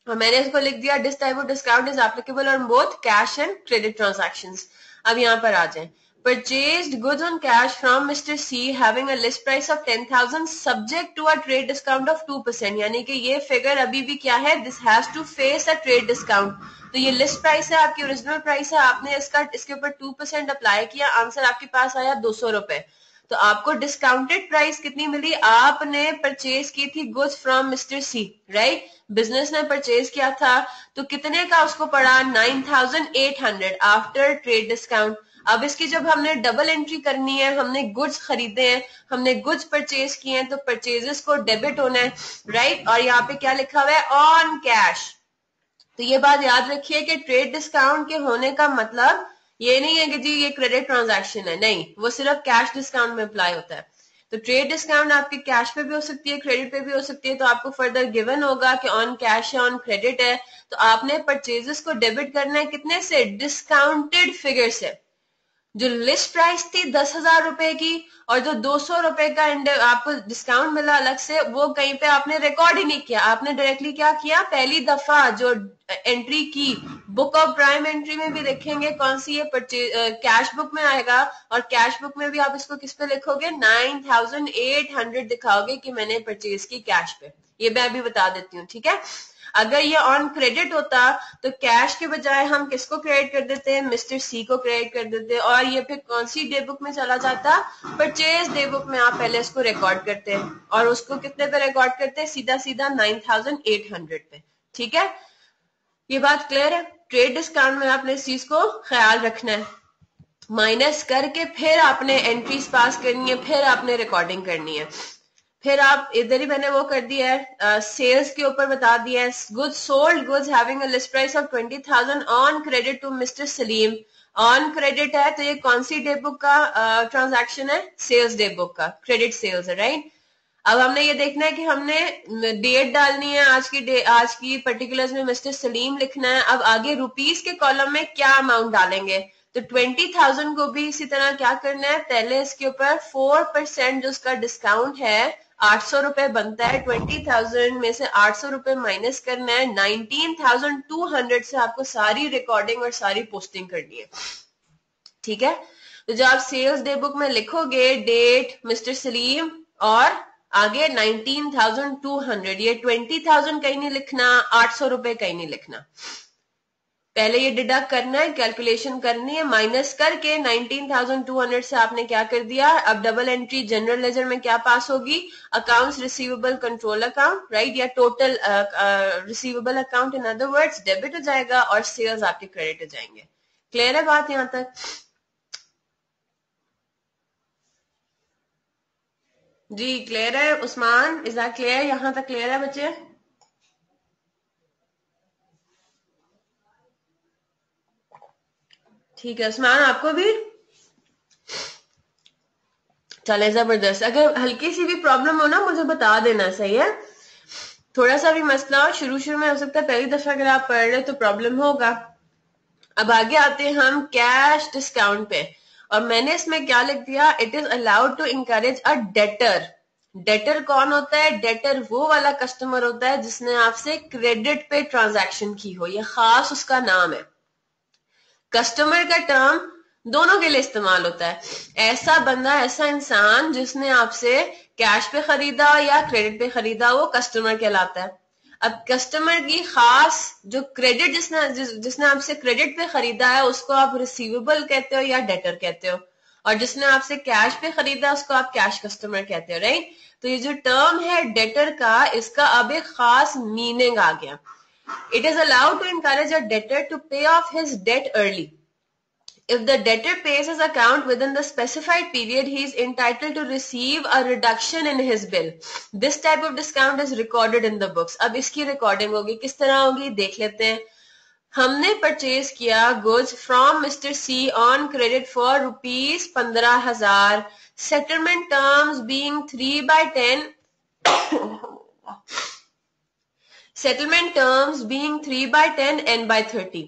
Speaker 1: और मैंने इसको लिख दिया, this type of discount is applicable on both cash and credit transactions. अब यहाँ पर आ जाए, purchased goods on cash from Mr. C having a list price of 10,000 subject to a trade discount of 2%। यानी कि ये फिगर अभी भी क्या है, this has to face a trade discount। तो ये लिस्ट प्राइस है, आपकी ओरिजिनल प्राइस है, आपने इसके ऊपर 2% अप्लाई किया, आंसर आपके पास आया 200 रुपए। तो आपको डिस्काउंटेड प्राइस कितनी मिली, आपने परचेज की थी goods from mister C, right. Business ने परचेज किया था, तो कितने का उसको पड़ा, 9,800 आफ्टर ट्रेड डिस्काउंट। अब इसकी जब हमने डबल एंट्री करनी है, हमने गुड्स खरीदे हैं, हमने गुड्स परचेज किए हैं, तो परचेजेस को डेबिट होना है, राइट। और यहाँ पे क्या लिखा हुआ है, ऑन कैश। तो ये बात याद रखिए कि ट्रेड डिस्काउंट के होने का मतलब ये नहीं है कि जी ये क्रेडिट ट्रांजैक्शन है, नहीं, वो सिर्फ कैश डिस्काउंट में अप्लाई होता है। तो ट्रेड डिस्काउंट आपकी कैश पे भी हो सकती है, क्रेडिट पे भी हो सकती है। तो आपको फर्दर गिवन होगा कि ऑन कैश है, ऑन क्रेडिट है। तो आपने परचेजेस को डेबिट करना है कितने से, डिस्काउंटेड फिगर से। जो लिस्ट प्राइस थी 10,000 रुपए की और जो 200 रुपए का आपको डिस्काउंट मिला अलग से, वो कहीं पे आपने रिकॉर्ड ही नहीं किया। आपने डायरेक्टली क्या किया, पहली दफा जो एंट्री की, बुक ऑफ प्राइम एंट्री में भी देखेंगे कौन सी ये कैश बुक में आएगा, और कैश बुक में भी आप इसको किस पे लिखोगे, 9,800 दिखाओगे कि मैंने परचेज की कैश पे। ये मैं अभी बता देती हूँ, ठीक है। अगर ये ऑन क्रेडिट होता तो कैश के बजाय हम किसको क्रेडिट कर देते हैं, मिस्टर सी को क्रेडिट कर देते, और ये फिर कौन सी डे बुक में चला जाता, परचेज डे बुक में। आप पहले इसको रिकॉर्ड करते हैं और उसको कितने पे रिकॉर्ड करते हैं, सीधा सीधा 9,800 पे, ठीक है। ये बात क्लियर है। ट्रेड डिस्काउंट में आपने इस चीज को ख्याल रखना है, माइनस करके फिर आपने एंट्रीज पास करनी है, फिर आपने रिकॉर्डिंग करनी है। फिर आप इधर ही मैंने वो कर दिया है, सेल्स के ऊपर बता दिया है, goods sold, goods having a list price of 20,000 on credit to mister Salim. On credit है तो ये कौन सी डे बुक का ट्रांजैक्शन है, सेल्स डे बुक का, क्रेडिट सेल्स है, राइट। अब हमने ये देखना है कि हमने डेट डालनी है, आज की पर्टिकुलर्स में मिस्टर सलीम लिखना है। अब आगे रुपीस के कॉलम में क्या अमाउंट डालेंगे, तो 20,000 को भी इसी तरह क्या करना है, पहले इसके ऊपर 4% जो उसका डिस्काउंट है 800 रुपए बनता है, 20,000 में से 800 रुपए माइनस करना है, 19,200 से आपको सारी रिकॉर्डिंग और सारी पोस्टिंग करनी है, ठीक है। तो जब आप सेल्स डे बुक में लिखोगे डेट मिस्टर सलीम और आगे 19,200, ये 20,000 कहीं नहीं लिखना, 800 रुपए कहीं नहीं लिखना। पहले ये डिडक्ट करना है, कैलकुलेशन करनी है, माइनस करके 19,200 से आपने क्या कर दिया। अब डबल एंट्री जनरल लेजर में क्या पास होगी, accounts receivable control account, right, या total receivable account, in other words debit हो जाएगा और सेल्स आपके क्रेडिट हो जाएंगे। क्लियर है बात यहां तक? जी क्लियर है उस्मान, इज दैट क्लियर? यहां तक क्लियर है बच्चे? ठीक है उस्मान, आपको भी? चले जबरदस्त। अगर हल्की सी भी प्रॉब्लम हो ना मुझे बता देना, सही है? थोड़ा सा भी मसला हो, शुरू में हो सकता है पहली दफा अगर आप पढ़ रहे तो प्रॉब्लम होगा। अब आगे आते हैं हम कैश डिस्काउंट पे, और मैंने इसमें क्या लिख दिया, it is allowed to encourage a debtor. Debtor कौन होता है? डेटर वो वाला कस्टमर होता है जिसने आपसे क्रेडिट पे ट्रांजैक्शन की हो, ये खास उसका नाम है। कस्टमर का टर्म दोनों के लिए इस्तेमाल होता है। ऐसा बंदा, ऐसा इंसान जिसने आपसे कैश पे खरीदा या क्रेडिट पे खरीदा, वो कस्टमर कहलाता है। अब कस्टमर की खास जो क्रेडिट जिसने आपसे क्रेडिट पे खरीदा है उसको आप रिसीवेबल कहते हो या डेटर कहते हो, और जिसने आपसे कैश पे खरीदा उसको आप कैश कस्टमर कहते हो, राइट? तो ये जो टर्म है डेटर का, इसका अब एक खास मीनिंग आ गया। It is allowed to encourage a debtor to pay off his debt early. If the debtor pays his account within the specified period, he is entitled to receive a reduction in his bill. This type of discount is recorded in the books. अब इसकी recording होगी, किस तरह होगी देख लेते हैं। हमने परचेज किया goods from mister C on credit for ₹15,000, settlement terms being 3/10 settlement terms being 3/10 n/30।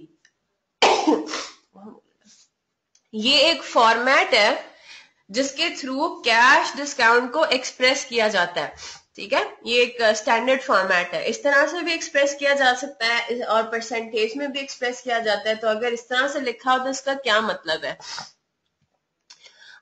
Speaker 1: ये एक फॉर्मेट है जिसके थ्रू कैश डिस्काउंट को एक्सप्रेस किया जाता है, ठीक है? ये एक स्टैंडर्ड फॉर्मेट है। इस तरह से भी एक्सप्रेस किया जा सकता है और परसेंटेज में भी एक्सप्रेस किया जाता है। तो अगर इस तरह से लिखा हो तो इसका क्या मतलब है?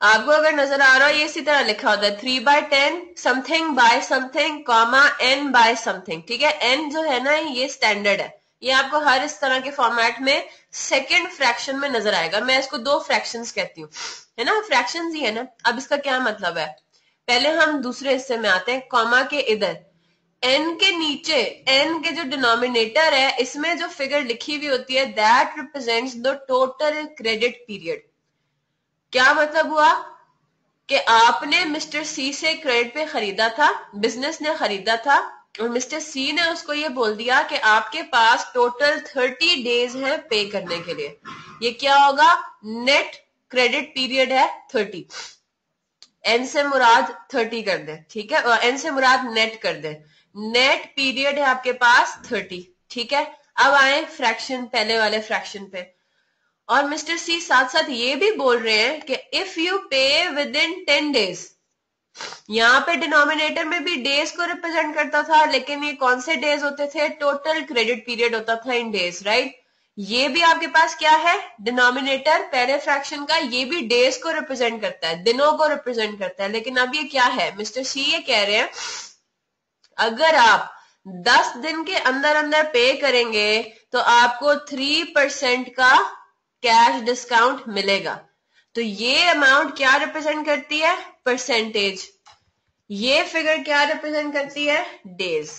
Speaker 1: आपको अगर नजर आ रहा हो, ये इसी तरह लिखा होता है 3/10 something by something comma n by something, ठीक है? n जो है ना ये स्टैंडर्ड है, ये आपको हर इस तरह के फॉर्मेट में सेकंड फ्रैक्शन में नजर आएगा। मैं इसको 2 फ्रैक्शंस कहती हूँ, है ना? फ्रैक्शंस ही है ना। अब इसका क्या मतलब है, पहले हम दूसरे हिस्से में आते हैं। कॉमा के इधर n के नीचे, n के जो डिनोमिनेटर है इसमें जो फिगर लिखी हुई होती है that represents the total credit period. क्या मतलब हुआ कि आपने मिस्टर सी से क्रेडिट पे खरीदा था, बिजनेस ने खरीदा था, और मिस्टर सी ने उसको ये बोल दिया कि आपके पास टोटल 30 डेज है पे करने के लिए। ये क्या होगा? नेट क्रेडिट पीरियड है 30। एन से मुराद 30 कर दे, ठीक है? और एन से मुराद नेट कर दे। नेट पीरियड है आपके पास 30, ठीक है? अब आए फ्रैक्शन, पहले वाले फ्रैक्शन पे। और मिस्टर सी साथ साथ ये भी बोल रहे हैं कि इफ यू पे विद इन 10 डेज, यहाँ पे डिनोमिनेटर में भी डेज को रिप्रेजेंट करता था, लेकिन ये कौन से डेज होते थे? टोटल क्रेडिट पीरियड होता था इन डेज, राइट? ये भी आपके पास क्या है? डिनोमिनेटर पहले फ्रैक्शन का, ये भी डेज को रिप्रेजेंट करता है, दिनों को रिप्रेजेंट करता है। लेकिन अब ये क्या है? मिस्टर सी ये कह रहे हैं अगर आप 10 दिन के अंदर अंदर पे करेंगे तो आपको 3% का कैश डिस्काउंट मिलेगा। तो ये अमाउंट क्या रिप्रेजेंट करती है? परसेंटेज। ये फिगर क्या रिप्रेजेंट करती है? डेज।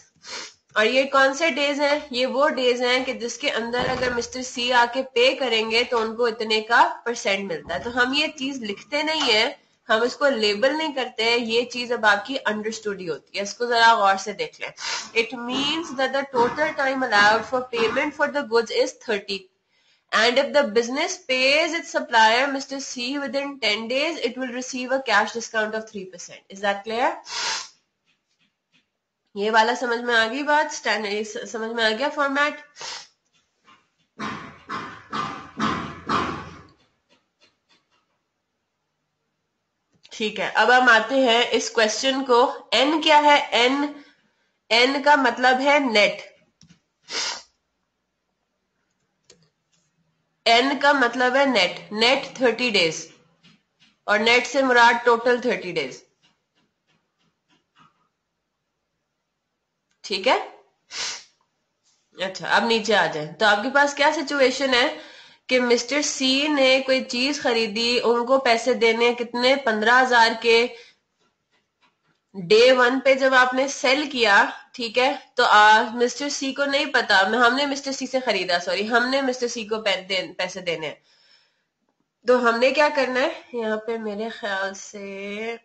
Speaker 1: और ये कौन से डेज हैं? ये वो डेज हैं कि जिसके अंदर अगर मिस्टर सी आके पे करेंगे तो उनको इतने का परसेंट मिलता है। तो हम ये चीज लिखते नहीं है, हम इसको लेबल नहीं करते हैं, ये चीज अब आपकी अंडरस्टूड ही होती है। इसको जरा गौर से देख लें। It means that the total time allowed for payment for the goods is 30, and if the business pays its supplier Mr. C within 10 days, it will receive a cash discount of 3%. Is that clear? ये वाला समझ में आ गई बात? Standard समझ में आ गया format? ठीक है, अब हम आते हैं इस क्वेश्चन को। n क्या है? n का मतलब है नेट। n का मतलब है नेट। नेट 30 डेज, और नेट से मुराद टोटल 30 डेज, ठीक है? अच्छा, अब नीचे आ जाए तो आपके पास क्या सिचुएशन है कि मिस्टर सी ने कोई चीज खरीदी, उनको पैसे देने कितने? 15,000 के। डे 1 पे जब आपने सेल किया, ठीक है, तो मिस्टर सी को नहीं पता, हमने मिस्टर सी से खरीदा, सॉरी, हमने मिस्टर सी को पैसे देने हैं। तो हमने क्या करना है यहाँ पे? मेरे ख्याल से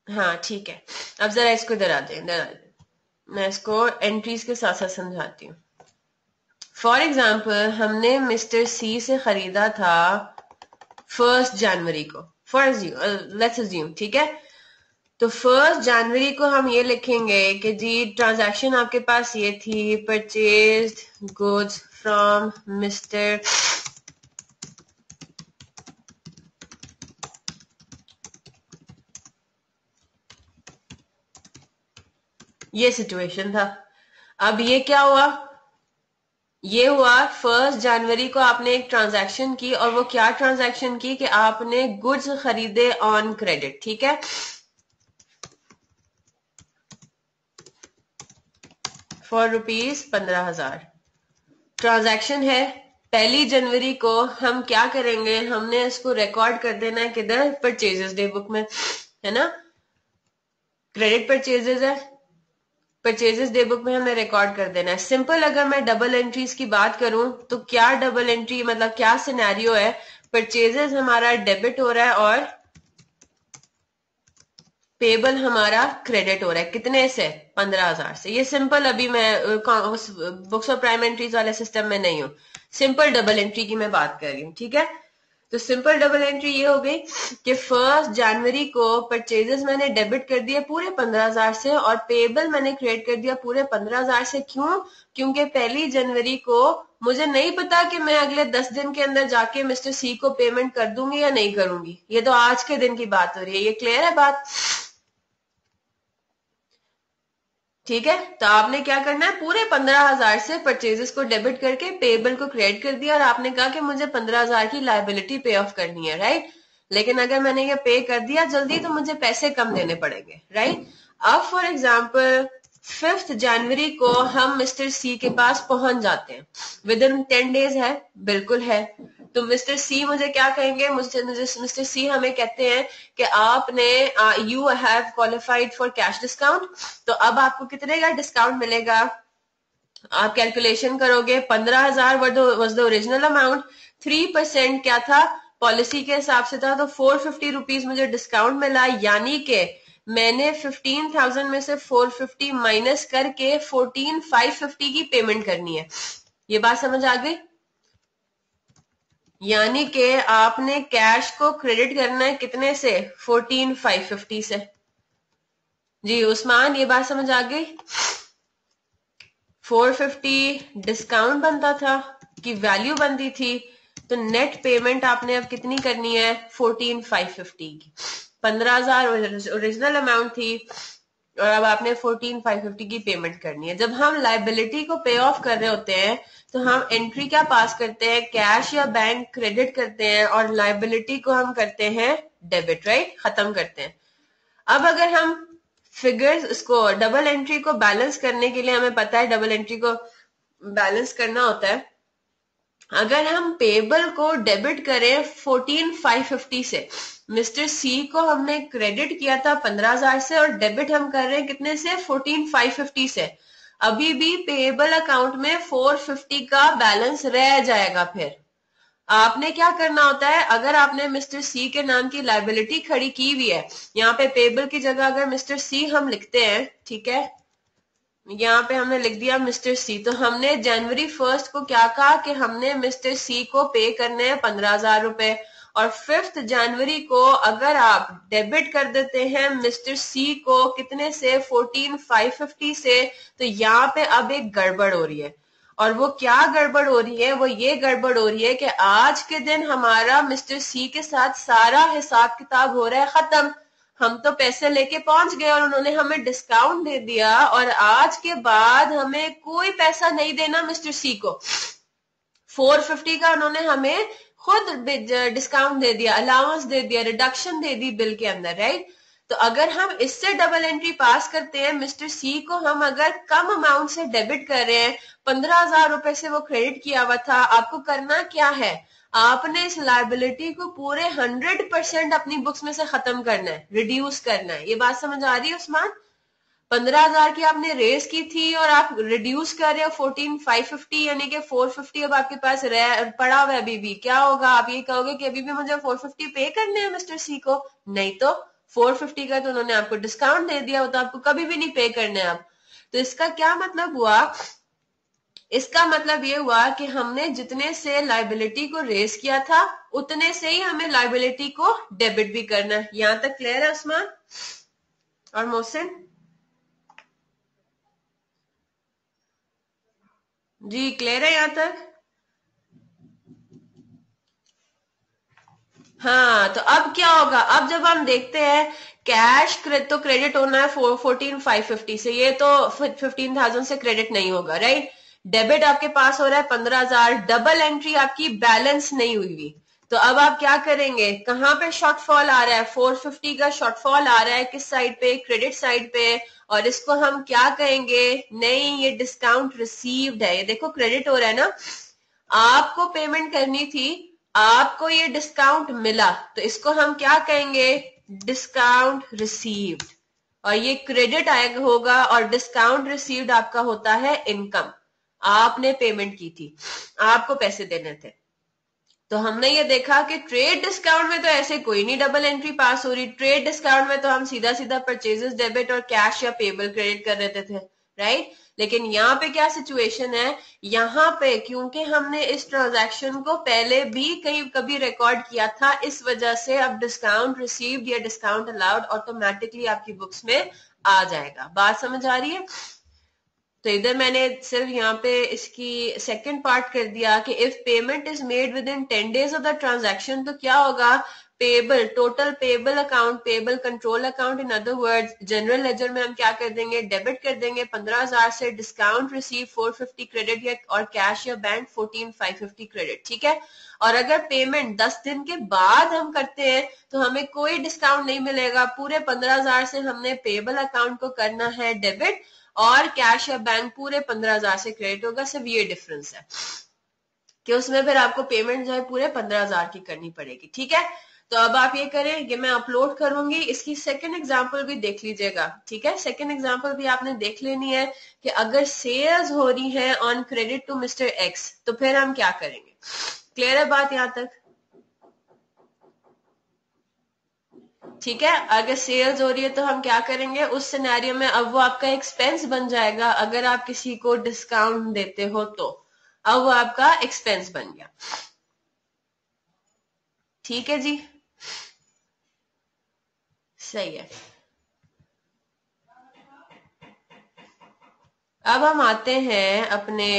Speaker 1: हाँ ठीक है, अब जरा इसको इधर आ जाए, मैं इसको एंट्रीज के साथ साथ समझाती हूँ। फॉर एग्जाम्पल हमने मिस्टर सी से खरीदा था 1 जनवरी को, लेट्स अज्यूम, ठीक है। तो 1 जनवरी को हम ये लिखेंगे कि जी ट्रांजैक्शन आपके पास ये थी, परचेज्ड गुड्स फ्रॉम मिस्टर ये सिचुएशन था। अब ये क्या हुआ, ये हुआ 1 जनवरी को आपने एक ट्रांजैक्शन की, और वो क्या ट्रांजैक्शन की कि आपने गुड्स खरीदे ऑन क्रेडिट, ठीक है, फॉर ₹15,000 ट्रांजैक्शन है। 1 जनवरी को हम क्या करेंगे, हमने इसको रिकॉर्ड कर देना है किधर, परचेजेस डे बुक में, है ना, क्रेडिट परचेजेस है, परचेजेस डे बुक में हमें रिकॉर्ड कर देना है। सिंपल अगर मैं डबल एंट्रीज की बात करूं तो क्या डबल एंट्री मतलब क्या सिनेरियो है, परचेजेस हमारा डेबिट हो रहा है और पेबल हमारा क्रेडिट हो रहा है, कितने से, 15,000 से। ये सिंपल, अभी मैं उस बुक्स ऑफ प्राइम एंट्रीज वाले सिस्टम में नहीं हूं, सिंपल डबल एंट्री की मैं बात कर रही हूँ, ठीक है। तो सिंपल डबल एंट्री ये हो गई कि 1 जनवरी को परचेजेस मैंने डेबिट कर दिए पूरे 15,000 से, और पेबल मैंने क्रिएट कर दिया पूरे 15,000 से। क्यों, क्योंकि 1 जनवरी को मुझे नहीं पता कि मैं अगले 10 दिन के अंदर जाके मिस्टर सी को पेमेंट कर दूंगी या नहीं करूंगी, ये तो आज के दिन की बात हो रही है। ये क्लियर है बात, ठीक है। तो आपने क्या करना है, पूरे 15,000 से परचेजेस को डेबिट करके पेबल को क्रेडिट कर दिया, और आपने कहा कि मुझे 15,000 की लायबिलिटी पे ऑफ करनी है, राइट। लेकिन अगर मैंने ये पे कर दिया जल्दी तो मुझे पैसे कम देने पड़ेंगे, राइट। अब फॉर एग्जाम्पल 5 जनवरी को हम मिस्टर सी के पास पहुंच जाते हैं, विद इन 10 डेज है, बिल्कुल है। तो मिस्टर सी मुझे क्या कहेंगे, मुझे मिस्टर सी हमें कहते हैं कि आपने you have qualified for cash discount. तो अब आपको कितने का डिस्काउंट मिलेगा, आप कैलकुलेशन करोगे, 15,000 वॉज द ओरिजिनल अमाउंट, 3% क्या था, पॉलिसी के हिसाब से था, तो 450 रुपीज मुझे डिस्काउंट मिला, यानी कि मैंने 15,000 में से 450 माइनस करके 14,550 की पेमेंट करनी है। ये बात समझ आ गई, यानी कि आपने कैश को क्रेडिट करना है कितने से, 14,550 से। जी उस्मान, ये बात समझ आ गई, 450 डिस्काउंट बनता था कि वैल्यू बनती थी, तो नेट पेमेंट आपने अब कितनी करनी है, 14,550 की। 15,000 ओरिजिनल अमाउंट थी, और अब आपने 14,550 की पेमेंट करनी है। जब हम लाइबिलिटी को पे ऑफ कर रहे होते हैं तो हम एंट्री क्या पास करते हैं, कैश या बैंक क्रेडिट करते हैं, और लाइबिलिटी को हम करते हैं डेबिट, राइट, खत्म करते हैं। अब अगर हम फिगर्स, इसको डबल एंट्री को बैलेंस करने के लिए हमें पता है डबल एंट्री को बैलेंस करना होता है। अगर हम पेबल को डेबिट करें 14,550 से, मिस्टर सी को हमने क्रेडिट किया था 15,000 से, और डेबिट हम कर रहे हैं कितने से, 14,550 से, अभी भी पेबल अकाउंट में 450 का बैलेंस रह जाएगा। फिर आपने क्या करना होता है, अगर आपने मिस्टर सी के नाम की लाइबिलिटी खड़ी की हुई है, यहाँ पे पेबल की जगह अगर मिस्टर सी हम लिखते हैं, ठीक है, यहाँ पे हमने लिख दिया मिस्टर सी, तो हमने जनवरी 1 को क्या कहा कि हमने मिस्टर सी को पे करने हैं 15,000 रुपए, और 5 जनवरी को अगर आप डेबिट कर देते हैं मिस्टर सी को कितने से, 14,550 से, तो यहाँ पे अब एक गड़बड़ हो रही है। और वो क्या गड़बड़ हो रही है, वो ये गड़बड़ हो रही है कि आज के दिन हमारा मिस्टर सी के साथ सारा हिसाब किताब हो रहा है खत्म। हम तो पैसे लेके पहुंच गए और उन्होंने हमें डिस्काउंट दे दिया, और आज के बाद हमें कोई पैसा नहीं देना मिस्टर सी को। 450 का उन्होंने हमें खुद डिस्काउंट दे दिया, अलाउंस दे दिया, रिडक्शन दे दी बिल के अंदर, राइट। तो अगर हम इससे डबल एंट्री पास करते हैं, मिस्टर सी को हम अगर कम अमाउंट से डेबिट कर रहे हैं, 15,000 रुपए से वो क्रेडिट किया हुआ था, आपको करना क्या है, आपने इस लाइबिलिटी को पूरे 100% अपनी बुक्स में से खत्म करना है, रिड्यूस करना है। ये बात समझ आ रही है उस्मान, 15,000 की आपने रेस की थी और आप रिड्यूस कर रहे हो 14,550, यानी कि 450 अब आपके पास पड़ा हुआ है अभी भी। क्या होगा, आप ये कहोगे कि अभी भी मुझे 450 पे करने हैं मिस्टर सी को, नहीं तो 450 का तो उन्होंने आपको डिस्काउंट दे दिया, वो तो आपको कभी भी नहीं पे करने आप। तो इसका क्या मतलब हुआ इसका मतलब ये हुआ कि हमने जितने से लाइबिलिटी को रेज किया था उतने से ही हमें लाइबिलिटी को डेबिट भी करना है। यहां तक क्लियर है उस्मान और मोहसिन? जी क्लियर है यहां तक? हाँ, तो अब क्या होगा, अब जब हम देखते हैं कैश तो क्रेडिट होना है 14,550 से, ये तो 15,000 से क्रेडिट नहीं होगा, राइट? डेबिट आपके पास हो रहा है 15,000, डबल एंट्री आपकी बैलेंस नहीं हुई हुई। तो अब आप क्या करेंगे, कहां पे शॉर्टफॉल आ रहा है? 450 का शॉर्टफॉल आ रहा है, किस साइड पे? क्रेडिट साइड पे। और इसको हम क्या कहेंगे? नहीं, ये डिस्काउंट रिसीव्ड है। ये देखो क्रेडिट हो रहा है ना, आपको पेमेंट करनी थी, आपको ये डिस्काउंट मिला, तो इसको हम क्या कहेंगे? Discount received. और ये क्रेडिट आएगा होगा, और डिस्काउंट रिसीव्ड आपका होता है इनकम। आपने पेमेंट की थी, आपको पैसे देने थे। तो हमने ये देखा कि ट्रेड डिस्काउंट में तो ऐसे कोई नहीं डबल एंट्री पास हो रही। ट्रेड डिस्काउंट में तो हम सीधा सीधा परचेजेस डेबिट और कैश या पेबल क्रेडिट कर देते थे, राइट? लेकिन यहाँ पे क्या सिचुएशन है, यहाँ पे क्योंकि हमने इस ट्रांजैक्शन को पहले भी कभी रिकॉर्ड किया था, इस वजह से अब डिस्काउंट रिसीव्ड या डिस्काउंट अलाउड ऑटोमेटिकली आपकी बुक्स में आ जाएगा। बात समझ आ रही है? तो इधर मैंने सिर्फ यहाँ पे इसकी सेकंड पार्ट कर दिया कि if payment is made with in 10 days of the transaction, तो क्या होगा? Payable, total payable account, payable control account, in other words general ledger में हम क्या कर देंगे? डेबिट कर देंगे 15,000 से, डिस्काउंट रिसीव 450 क्रेडिट या और कैश या बैंक 14,550 क्रेडिट, ठीक है? और अगर पेमेंट 10 दिन के बाद हम करते हैं तो हमें कोई डिस्काउंट नहीं मिलेगा। पूरे 15,000 से हमने पेबल अकाउंट को करना है डेबिट, और कैश या बैंक पूरे 15,000 से क्रेडिट होगा। सिर्फ ये डिफरेंस है कि उसमें फिर आपको पेमेंट जो है पूरे 15,000 की करनी पड़ेगी, ठीक है? तो अब आप ये करें, ये मैं अपलोड करूंगी, इसकी सेकंड एग्जांपल भी देख लीजिएगा, ठीक है? सेकंड एग्जांपल भी आपने देख लेनी है कि अगर सेल्स हो रही है on credit to mister X, तो फिर हम क्या करेंगे। क्लियर है बात यहां तक? ठीक है, अगर सेल्स हो रही है तो हम क्या करेंगे उस सिनेरियो में? अब वो आपका एक्सपेंस बन जाएगा। अगर आप किसी को डिस्काउंट देते हो तो अब वो आपका एक्सपेंस बन गया, ठीक है जी? सही है। अब हम आते हैं अपने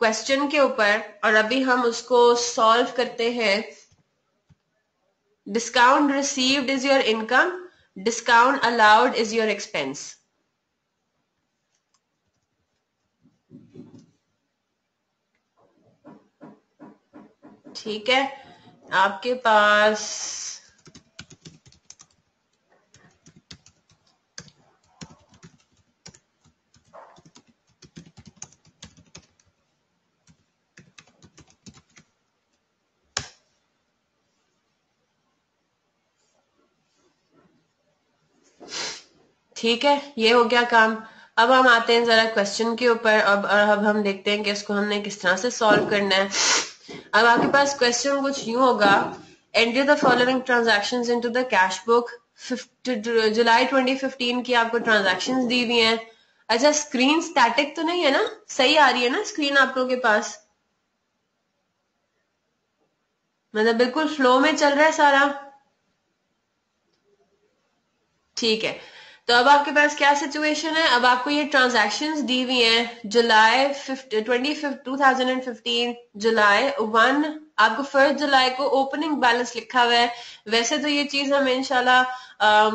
Speaker 1: क्वेश्चन के ऊपर, और अभी हम उसको सॉल्व करते हैं। Discount received is your income, discount allowed is your expense. ठीक है, आपके पास ठीक है, ये हो गया काम। अब हम आते हैं जरा क्वेश्चन के ऊपर। अब हम देखते हैं कि इसको हमने किस तरह से सॉल्व करना है। अब आपके पास क्वेश्चन कुछ यूं होगा, enter the following transactions into the cash book. जुलाई 2015 की आपको ट्रांजैक्शंस दी हुई हैं। अच्छा, स्क्रीन स्टैटिक तो नहीं है ना? सही आ रही है ना स्क्रीन आप लोगों के पास? मतलब बिल्कुल फ्लो में चल रहा है सारा? ठीक है, तो अब आपके पास क्या सिचुएशन है? अब आपको ये ट्रांजैक्शंस दी हुई हैं जुलाई 2015 जुलाई 1, आपको 1 जुलाई को ओपनिंग बैलेंस लिखा हुआ है। वैसे तो ये चीज हमें इंशाल्लाह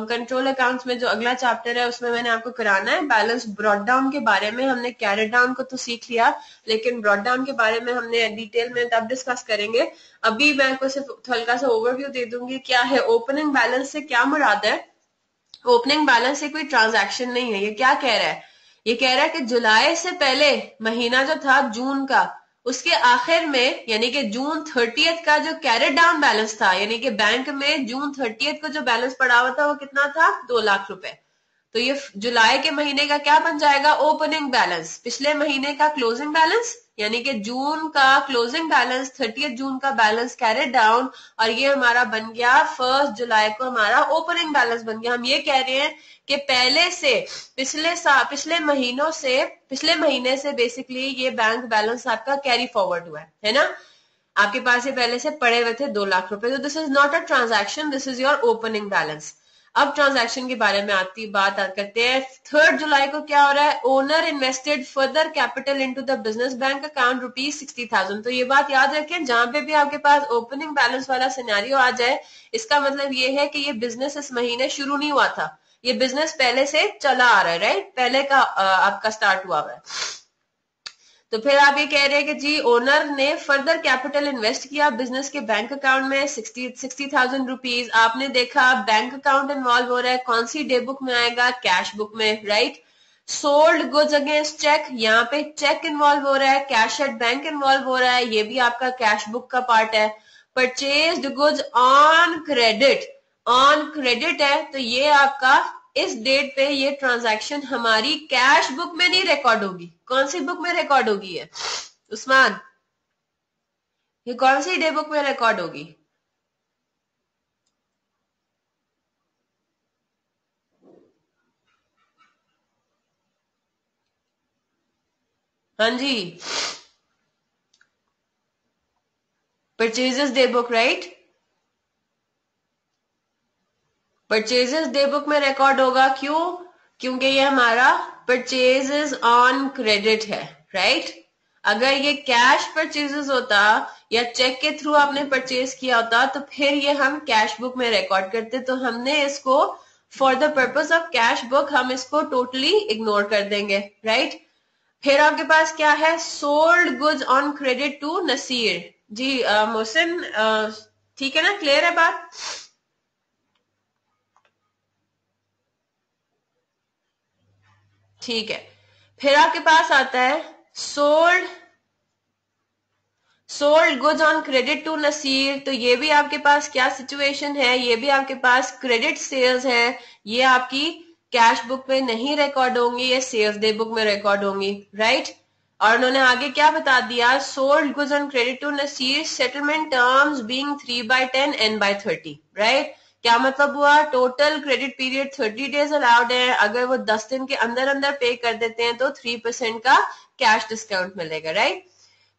Speaker 1: कंट्रोल अकाउंट्स में जो अगला चैप्टर है उसमें मैंने आपको कराना है। बैलेंस ब्रॉड डाउन के बारे में हमने कैरेट डाउन को तो सीख लिया, लेकिन ब्रॉड डाउन के बारे में हमने डिटेल में तब डिस्कस करेंगे। अभी मैं आपको सिर्फ हल्का सा ओवरव्यू दे दूंगी क्या है ओपनिंग बैलेंस से क्या मुराद है। ओपनिंग बैलेंस से कोई ट्रांजैक्शन नहीं है। ये क्या कह रहा है? ये कह रहा है कि जुलाई से पहले महीना जो था जून का, उसके आखिर में यानी कि जून 30th का जो कैरेट डाउन बैलेंस था, यानी कि बैंक में जून 30th को जो बैलेंस पड़ा हुआ था वो कितना था? 2 लाख रुपए। तो ये जुलाई के महीने का क्या बन जाएगा? Opening balance. पिछले महीने का क्लोजिंग बैलेंस यानी कि जून का क्लोजिंग बैलेंस 30 जून का बैलेंस कैरेड डाउन, और ये हमारा बन गया 1 जुलाई को हमारा ओपनिंग बैलेंस बन गया। हम ये कह रहे हैं कि पहले से पिछले महीने से बेसिकली ये बैंक बैलेंस आपका कैरी फॉरवर्ड हुआ है ना, आपके पास ये पहले से पड़े हुए थे 2 लाख रुपए। तो this is not a transaction, this is your opening balance. अब ट्रांजैक्शन के बारे में बात करते हैं। 3 जुलाई को क्या हो रहा है, owner invested further capital into the business bank account ₹60,000। तो ये बात याद रखें, जहां पे भी आपके पास ओपनिंग बैलेंस वाला सिनेरियो आ जाए, इसका मतलब ये है कि ये बिजनेस इस महीने शुरू नहीं हुआ था, ये बिजनेस पहले से चला आ रहा है, राइट, पहले का आपका स्टार्ट हुआ है। तो फिर आप ये कह रहे हैं कि जी ओनर ने फर्दर कैपिटल इन्वेस्ट किया बिजनेस के बैंक अकाउंट में 60,000 रुपीज। आपने देखा बैंक अकाउंट इन्वॉल्व हो रहा है, कौन सी डे बुक में आएगा, कैश बुक में, right. Sold goods against cheque, यहाँ पे चेक इन्वॉल्व हो रहा है, कैश एट बैंक इन्वॉल्व हो रहा है, ये भी आपका कैश बुक का पार्ट है। परचेज्ड गुड्स ऑन क्रेडिट है, तो ये आपका इस डेट पे ये ट्रांजैक्शन हमारी कैश बुक में नहीं रिकॉर्ड होगी। कौन सी बुक में रिकॉर्ड होगी है उस्मान, ये कौन सी डे बुक में रिकॉर्ड होगी? हाँ जी, purchases day book, right, purchases day book में रिकॉर्ड होगा। क्यों? क्योंकि ये हमारा परचेजेस ऑन क्रेडिट है, राइट। अगर ये कैश परचेजेस होता या चेक के थ्रू आपने परचेज किया होता तो फिर ये हम कैश बुक में रिकॉर्ड करते, तो हमने इसको for the purpose of cash book हम इसको टोटली इग्नोर कर देंगे, राइट। फिर आपके पास क्या है, sold goods on credit to Nasir. जी मोहसिन, ठीक है ना, क्लियर है बात? ठीक है। फिर आपके पास आता है sold goods on credit to Nasir. तो ये भी आपके पास क्या सिचुएशन है, ये भी आपके पास क्रेडिट सेल्स है, ये आपकी कैश बुक में नहीं रिकॉर्ड होंगी, ये सेल्स डे बुक में रिकॉर्ड होंगी, राइट। और उन्होंने आगे क्या बता दिया, sold goods on credit to Nasir, settlement terms being 3/10 N/30, right. क्या मतलब हुआ, total credit period 30 days allowed है, अगर वो 10 दिन के अंदर अंदर पे कर देते हैं तो 3% का कैश डिस्काउंट मिलेगा, राइट।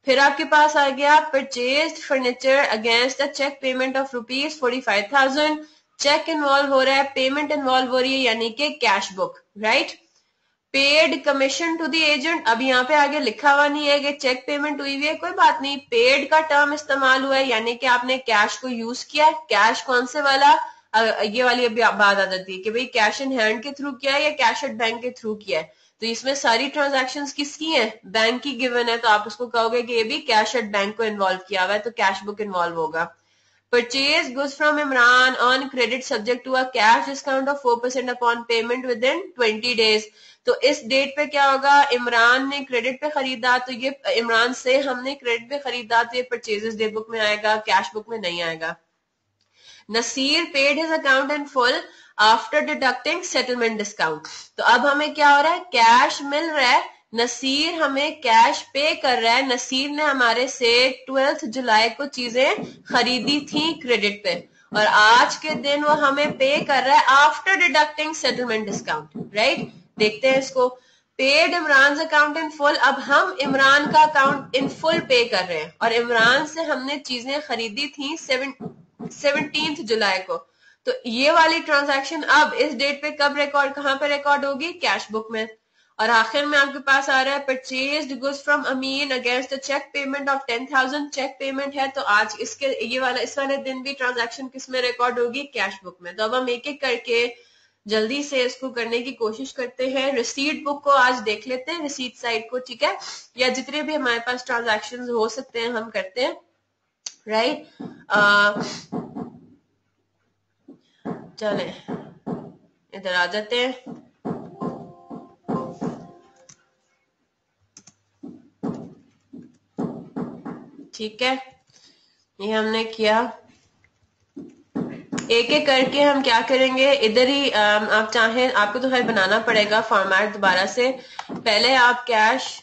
Speaker 1: फिर आपके पास आ गया purchased furniture against a cheque payment of ₹45,000। Cheque involve हो रहा है, पेमेंट इन्वॉल्व हो रही है, यानी कि cash book, right. Paid commission to the agent, अब यहाँ पे आगे लिखा हुआ नहीं है कि चेक पेमेंट हुई हुई है, कोई बात नहीं, पेड का टर्म इस्तेमाल हुआ है, यानी कि आपने कैश को यूज किया। कैश कौन से वाला, ये वाली अभी बात आ जाती है कि भाई कैश इन हैंड के थ्रू किया है या कैश एट बैंक के थ्रू किया है। तो इसमें सारी ट्रांजैक्शंस किसकी हैं, बैंक की गिवन है, तो आप उसको कहोगे कि ये भी कैश एट बैंक को इन्वॉल्व किया हुआ है, तो कैश बुक इन्वॉल्व होगा। Purchase goods from Imran on credit subject to a cash discount of 4% upon payment within 20 days. तो इस डेट पे क्या होगा, इमरान ने क्रेडिट पे खरीदा, तो ये इमरान से हमने क्रेडिट पे खरीदा, तो ये परचेजेस डे बुक में आएगा, कैश बुक में नहीं आएगा। Nasir paid his account in full after deducting settlement discount. तो अब हमें क्या हो रहा है, कैश मिल रहा है, नसीर हमें कैश पे कर रहा है। नसीर ने हमारे से 12 जुलाई को चीजें खरीदी थी क्रेडिट पे, और आज के दिन वो हमें पे कर रहा है after deducting settlement discount, right. देखते हैं इसको, paid Imran account in full. अब हम इमरान का अकाउंट इन फुल पे कर रहे हैं, और इमरान से हमने चीजें खरीदी थी 17 जुलाई को। तो ये वाली ट्रांजैक्शन अब इस डेट पे कब रिकॉर्ड, कहां पे रिकॉर्ड होगी, कैश बुक में। और आखिर में आपके पास आ रहा है purchased goods from Amin against cheque payment of 10,000। Cheque payment है, तो आज इस वाले दिन भी ट्रांजैक्शन किस में रिकॉर्ड होगी, कैश बुक में। तो अब हम एक एक करके जल्दी से इसको करने की कोशिश करते हैं। रिसीट बुक को आज देख लेते हैं, रिसीट साइड को, ठीक है, या जितने भी हमारे पास ट्रांजैक्शन हो सकते हैं हम करते हैं, राइट। चले इधर आ जाते हैं। ठीक है, ये हमने किया। एक एक करके हम क्या करेंगे, इधर ही आप चाहें, आपको तो खैर बनाना पड़ेगा फॉर्मेट दोबारा से। पहले आप कैश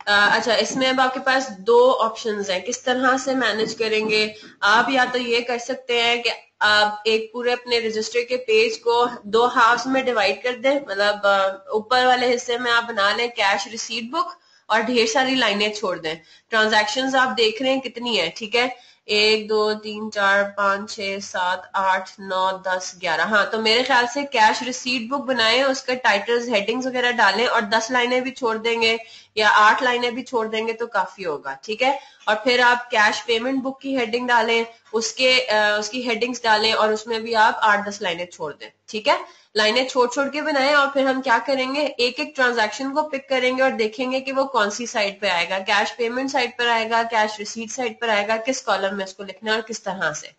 Speaker 1: अच्छा, इसमें अब आपके पास दो ऑप्शंस हैं, किस तरह से मैनेज करेंगे आप। या तो ये कर सकते हैं कि आप एक पूरे अपने रजिस्टर के पेज को दो हाफ्स में डिवाइड कर दें, मतलब ऊपर वाले हिस्से में आप बना लें कैश रिसीट बुक और ढेर सारी लाइनें छोड़ दें। ट्रांजैक्शंस आप देख रहे हैं कितनी है, ठीक है, 1 2 3 4 5 6 7 8 9 10 11। हाँ, तो मेरे ख्याल से कैश रिसीट बुक बनाएं, उसका टाइटल्स हेडिंग्स वगैरह डालें और 10 लाइनें भी छोड़ देंगे या 8 लाइनें भी छोड़ देंगे तो काफी होगा, ठीक है। और फिर आप कैश पेमेंट बुक की हेडिंग डालें, उसकी हेडिंग्स डालें और उसमें भी आप 8-10 लाइनें छोड़ दें, ठीक है। लाइनें छोड़ छोड़ के बनाएं और फिर हम क्या करेंगे, एक एक ट्रांजैक्शन को पिक करेंगे और देखेंगे कि वो कौन सी साइड पे आएगा, कैश पेमेंट साइड पर आएगा, कैश रिसीट साइड पर आएगा, किस कॉलम में इसको लिखना है और किस तरह से,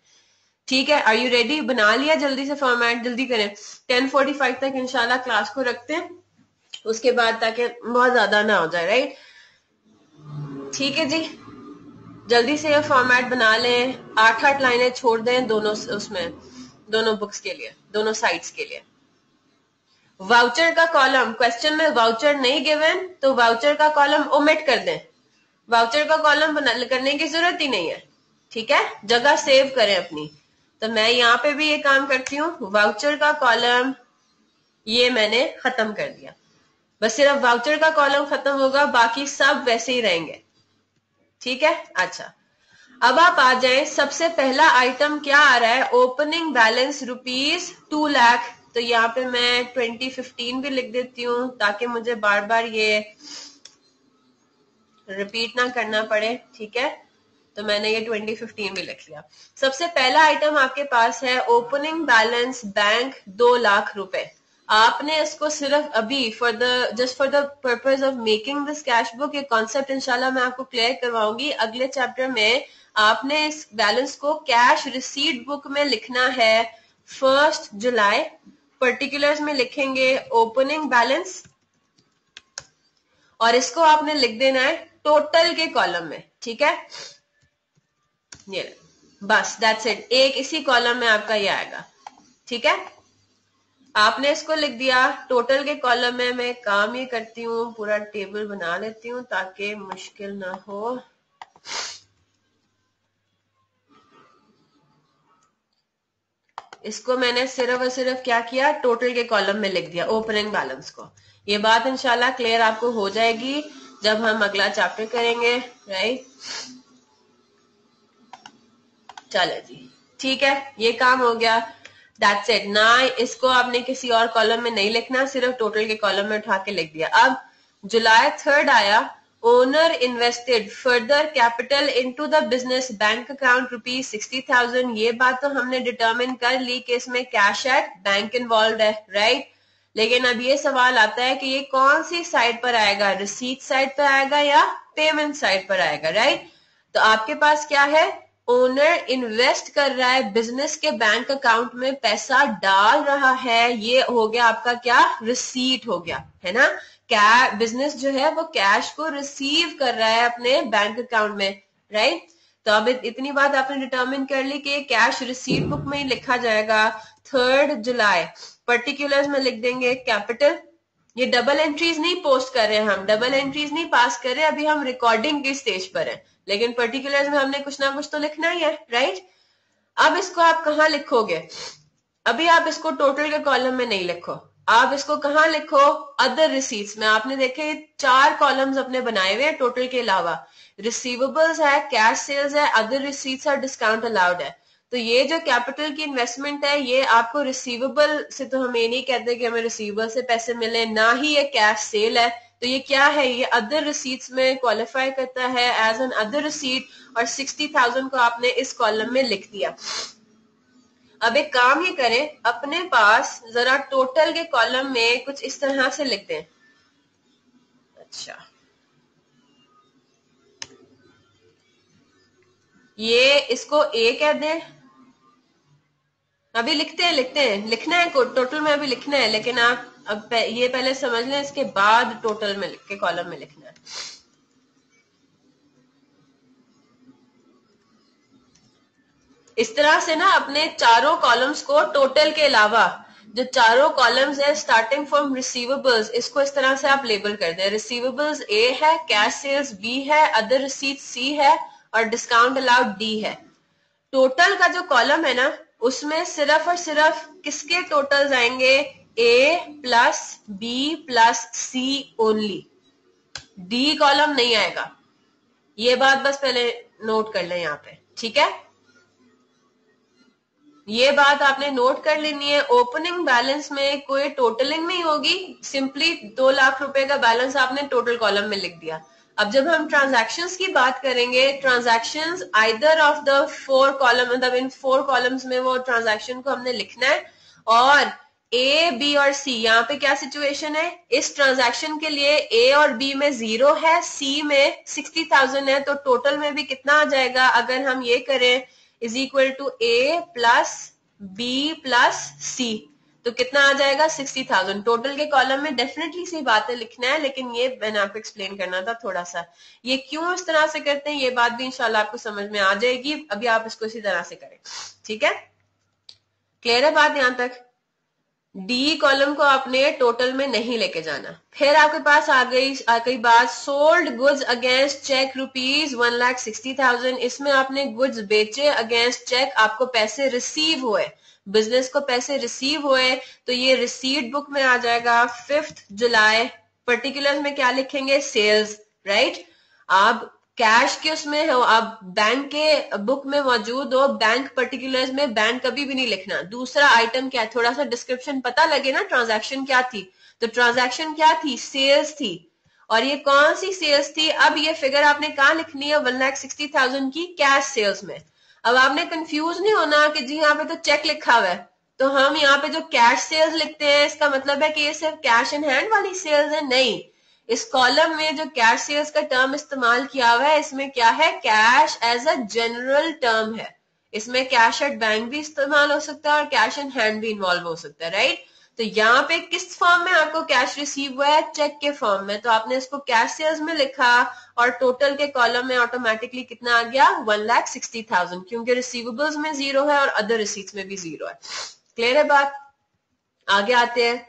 Speaker 1: ठीक है। Are you ready? बना लिया जल्दी से फॉर्मेट, जल्दी करें। 10:45 तक इंशाल्लाह क्लास को रखते हैं, उसके बाद ताकि बहुत ज्यादा ना हो जाए, राइट। ठीक है जी, जल्दी से ये फॉर्मेट बना लें, 8-8 लाइनें छोड़ दें दोनों उसमें, दोनों बुक्स के लिए, दोनों साइट्स के लिए। वाउचर का कॉलम, क्वेश्चन में वाउचर नहीं गिवन तो वाउचर का कॉलम ओमिट कर दें, वाउचर का कॉलम करने की जरूरत ही नहीं है, ठीक है, जगह सेव करें अपनी। तो मैं यहाँ पे भी ये काम करती हूँ, वाउचर का कॉलम ये मैंने खत्म कर दिया, बस सिर्फ वाउचर का कॉलम खत्म होगा, बाकी सब वैसे ही रहेंगे, ठीक है। अच्छा, अब आप आ जाए, सबसे पहला आइटम क्या आ रहा है, ओपनिंग बैलेंस ₹2 लाख। तो यहाँ पे मैं 2015 भी लिख देती हूँ ताकि मुझे बार बार ये रिपीट ना करना पड़े, ठीक है। तो मैंने ये 2015 भी लिख लिया। सबसे पहला आइटम आपके पास है ओपनिंग बैलेंस बैंक 2 लाख रुपए। आपने इसको सिर्फ अभी just for the purpose of making this cash book, ये कॉन्सेप्ट इंशाल्लाह मैं आपको क्लियर करवाऊंगी अगले चैप्टर में। आपने इस बैलेंस को कैश रिसीट बुक में लिखना है 1 जुलाई, पर्टिकुलर्स में लिखेंगे ओपनिंग बैलेंस और इसको आपने लिख देना है टोटल के कॉलम में, ठीक है। ये बस दैट्स इट, एक इसी कॉलम में आपका ये आएगा, ठीक है। आपने इसको लिख दिया टोटल के कॉलम में। मैं काम ये करती हूँ, पूरा टेबल बना लेती हूँ ताकि मुश्किल ना हो। इसको मैंने सिर्फ और सिर्फ क्या किया, टोटल के कॉलम में लिख दिया ओपनिंग बैलेंस को। ये बात इंशाल्लाह क्लियर आपको हो जाएगी जब हम अगला चैप्टर करेंगे, राइट। चलो जी, ठीक है, ये काम हो गया, दैट्स इट ना। इसको आपने किसी और कॉलम में नहीं लिखना, सिर्फ टोटल के कॉलम में उठा के लिख दिया। अब जुलाई 3 आया, owner invested further capital into the business bank account ₹60,000। ये बात तो हमने डिटरमिन कर ली कि इसमें कैश एट बैंक इन्वॉल्व है, राइट। लेकिन अब ये सवाल आता है कि ये कौन सी साइड पर आएगा, रिसीट साइड पर आएगा या पेमेंट साइड पर आएगा, राइट। तो आपके पास क्या है, ओनर इन्वेस्ट कर रहा है, बिजनेस के बैंक अकाउंट में पैसा डाल रहा है, ये हो गया आपका क्या, रिसीट हो गया, है ना। क्या बिजनेस जो है वो कैश को रिसीव कर रहा है अपने बैंक अकाउंट में, राइट। तो अब इतनी बात आपने डिटरमिन कर ली कि कैश रिसीट बुक में ही लिखा जाएगा 3 जुलाई, पर्टिकुलर्स में लिख देंगे कैपिटल। ये डबल एंट्रीज नहीं पोस्ट कर रहे हैं, हम डबल एंट्रीज नहीं पास कर रहे, अभी हम रिकॉर्डिंग के स्टेज पर है, लेकिन पर्टिकुलर्स में हमने कुछ ना कुछ तो लिखना ही है, राइट। अब इसको आप कहाँ लिखोगे, अभी आप इसको टोटल के कॉलम में नहीं लिखो, आप इसको कहाँ लिखो, अदर रिसीट्स में। आपने देखे 4 कॉलम्स अपने बनाए हुए हैं टोटल के अलावा, रिसीवेबल्स है, कैश सेल्स है, अदर रिसीट्स और डिस्काउंट अलाउड है। तो ये जो कैपिटल की इन्वेस्टमेंट है ये आपको रिसीवेबल से, तो हम ये नहीं कहते कि हमें रिसीवेबल से पैसे मिले, ना ही ये कैश सेल है। तो ये क्या है, ये अदर रिसीट्स में क्वालिफाई करता है एज एन अदर रिसीट, और 60,000 को आपने इस कॉलम में लिख दिया। अब एक काम ये करें, अपने पास जरा टोटल के कॉलम में कुछ इस तरह से लिख दें। अच्छा, ये इसको ए कह दें। अभी लिखते हैं लिखना है टोटल में, अभी लिखना है, लेकिन आप अब ये पहले समझ लें, इसके बाद टोटल में के कॉलम में लिखना है। इस तरह से ना अपने चारों कॉलम्स को टोटल के अलावा जो चारों कॉलम्स है स्टार्टिंग फ्रॉम रिसीवेबल्स, इसको इस तरह से आप लेबल कर दें। रिसीवेबल्स ए है, कैश सेल्स बी है, अदर रिसीट सी है और डिस्काउंट अलाउड डी है। टोटल का जो कॉलम है ना, उसमें सिर्फ और सिर्फ किसके टोटल्स आएंगे? ए प्लस बी प्लस सी ओनली, डी कॉलम नहीं आएगा। ये बात बस पहले नोट कर लें यहाँ पे, ठीक है? ये बात आपने नोट कर लेनी है। ओपनिंग बैलेंस में कोई टोटलिंग नहीं होगी, सिंपली 2 लाख रुपए का बैलेंस आपने टोटल कॉलम में लिख दिया। अब जब हम ट्रांजैक्शंस की बात करेंगे, transactions either of the 4 column, मतलब इन 4 कॉलम्स में वो ट्रांजैक्शन को हमने लिखना है। और ए बी और सी, यहाँ पे क्या सिचुएशन है? इस ट्रांजैक्शन के लिए ए और बी में 0 है, सी में 60,000 है, तो टोटल में भी कितना आ जाएगा? अगर हम ये करें is equal to A plus B plus C, तो कितना आ जाएगा? 60,000। टोटल के कॉलम में डेफिनेटली सी बातें लिखना है, लेकिन ये मैंने आपको एक्सप्लेन करना था थोड़ा सा। ये क्यों इस तरह से करते हैं ये बात भी इंशाल्लाह आपको समझ में आ जाएगी। अभी आप इसको इसी तरह से करें, ठीक है? क्लियर है बात यहां तक? डी कॉलम को आपने टोटल में नहीं लेके जाना। फिर आपके पास आ गई बात सोल्ड गुड्स अगेंस्ट चेक ₹1,60,000। इसमें आपने गुड्स बेचे अगेंस्ट चेक, आपको पैसे रिसीव हुए, बिजनेस को पैसे रिसीव हुए, तो ये रिसीट बुक में आ जाएगा 5 जुलाई। पर्टिकुलर में क्या लिखेंगे? Sales, right? आप कैश के उसमें हो, आप बैंक के बुक में मौजूद हो, बैंक पर्टिकुलर्स में बैंक कभी भी नहीं लिखना। दूसरा आइटम क्या है? थोड़ा सा डिस्क्रिप्शन पता लगे ना ट्रांजैक्शन क्या थी। तो ट्रांजैक्शन क्या थी? सेल्स थी। और ये कौन सी सेल्स थी? अब ये फिगर आपने कहाँ लिखनी है? 1,60,000 की कैश सेल्स में। अब आपने कंफ्यूज नहीं होना कि जी यहाँ पे तो चेक लिखा हुआ है, तो हम यहाँ पे जो कैश सेल्स लिखते हैं इसका मतलब है कि ये सिर्फ कैश इन हैंड वाली सेल्स है? नहीं, इस कॉलम में जो कैश सेल्स का टर्म इस्तेमाल किया हुआ है, इसमें क्या है? Cash as a general term है। इसमें कैश एट बैंक भी इस्तेमाल हो सकता है और कैश इन हैंड भी इन्वॉल्व हो सकता है, राइट? तो यहाँ पे किस फॉर्म में आपको कैश रिसीव हुआ है? चेक के फॉर्म में, तो आपने इसको कैश सेल्स में लिखा और टोटल के कॉलम में ऑटोमेटिकली कितना आ गया? 1,60,000, क्योंकि रिसीवेबल्स में 0 है और अदर रिसीट्स में भी 0 है। क्लियर है बात? आगे आते हैं।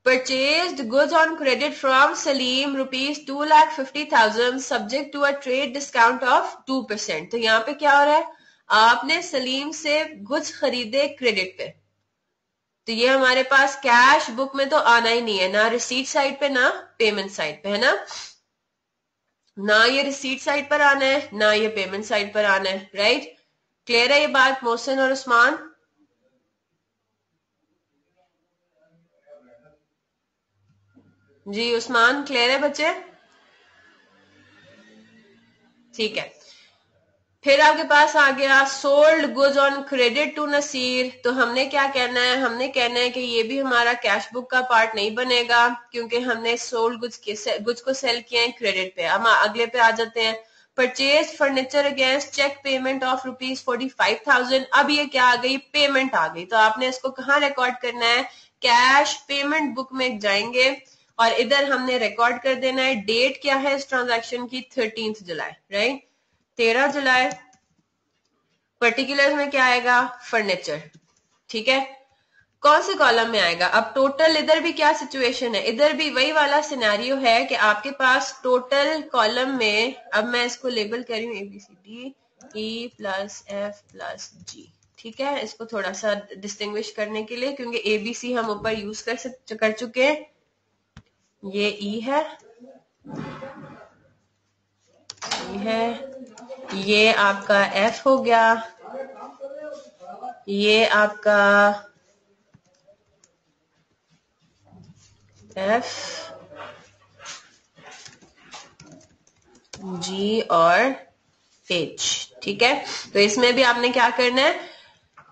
Speaker 1: Purchased goods on credit from Salim ₹2,50,000 subject to a trade discount of 2%। तो यहाँ पे क्या हो रहा है? आपने सलीम से गुड्स खरीदे क्रेडिट पे, तो ये हमारे पास कैश बुक में तो आना ही नहीं है, ना रिसीट साइड पे ना पेमेंट साइड पे, है ना? ना ये रिसीट साइड पर आना है ना ये पेमेंट साइड पर आना है, राइट? क्लियर है ये बात मोहसिन और उस्मान? जी उस्मान, क्लियर है बच्चे? ठीक है। फिर आपके पास आ गया sold goods on credit to Nasir. तो हमने क्या कहना है? हमने कहना है कि ये भी हमारा कैश बुक का पार्ट नहीं बनेगा, क्योंकि हमने सोल्ड गुड्स को सेल किया है क्रेडिट पे। हम अगले पे आ जाते हैं। Purchase furniture against cheque payment of ₹45,000। अब ये क्या आ गई? पेमेंट आ गई। तो आपने इसको कहाँ रिकॉर्ड करना है? कैश पेमेंट बुक में जाएंगे और इधर हमने रिकॉर्ड कर देना है। डेट क्या है इस ट्रांजैक्शन की? 13 जुलाई, राइट? 13 जुलाई। पर्टिकुलर में क्या आएगा? फर्नीचर, ठीक है? कौन से कॉलम में आएगा? अब टोटल इधर भी क्या सिचुएशन है? इधर भी वही वाला सिनेरियो है कि आपके पास टोटल कॉलम में, अब मैं इसको लेबल कर रही हूँ ABCD E plus F plus G, ठीक है? इसको थोड़ा सा डिस्टिंग्विश करने के लिए, क्योंकि ABC हम ऊपर यूज कर चुके हैं। ये E है, ये आपका F हो गया, ये आपका F, G और H, ठीक है? तो इसमें भी आपने क्या करना है?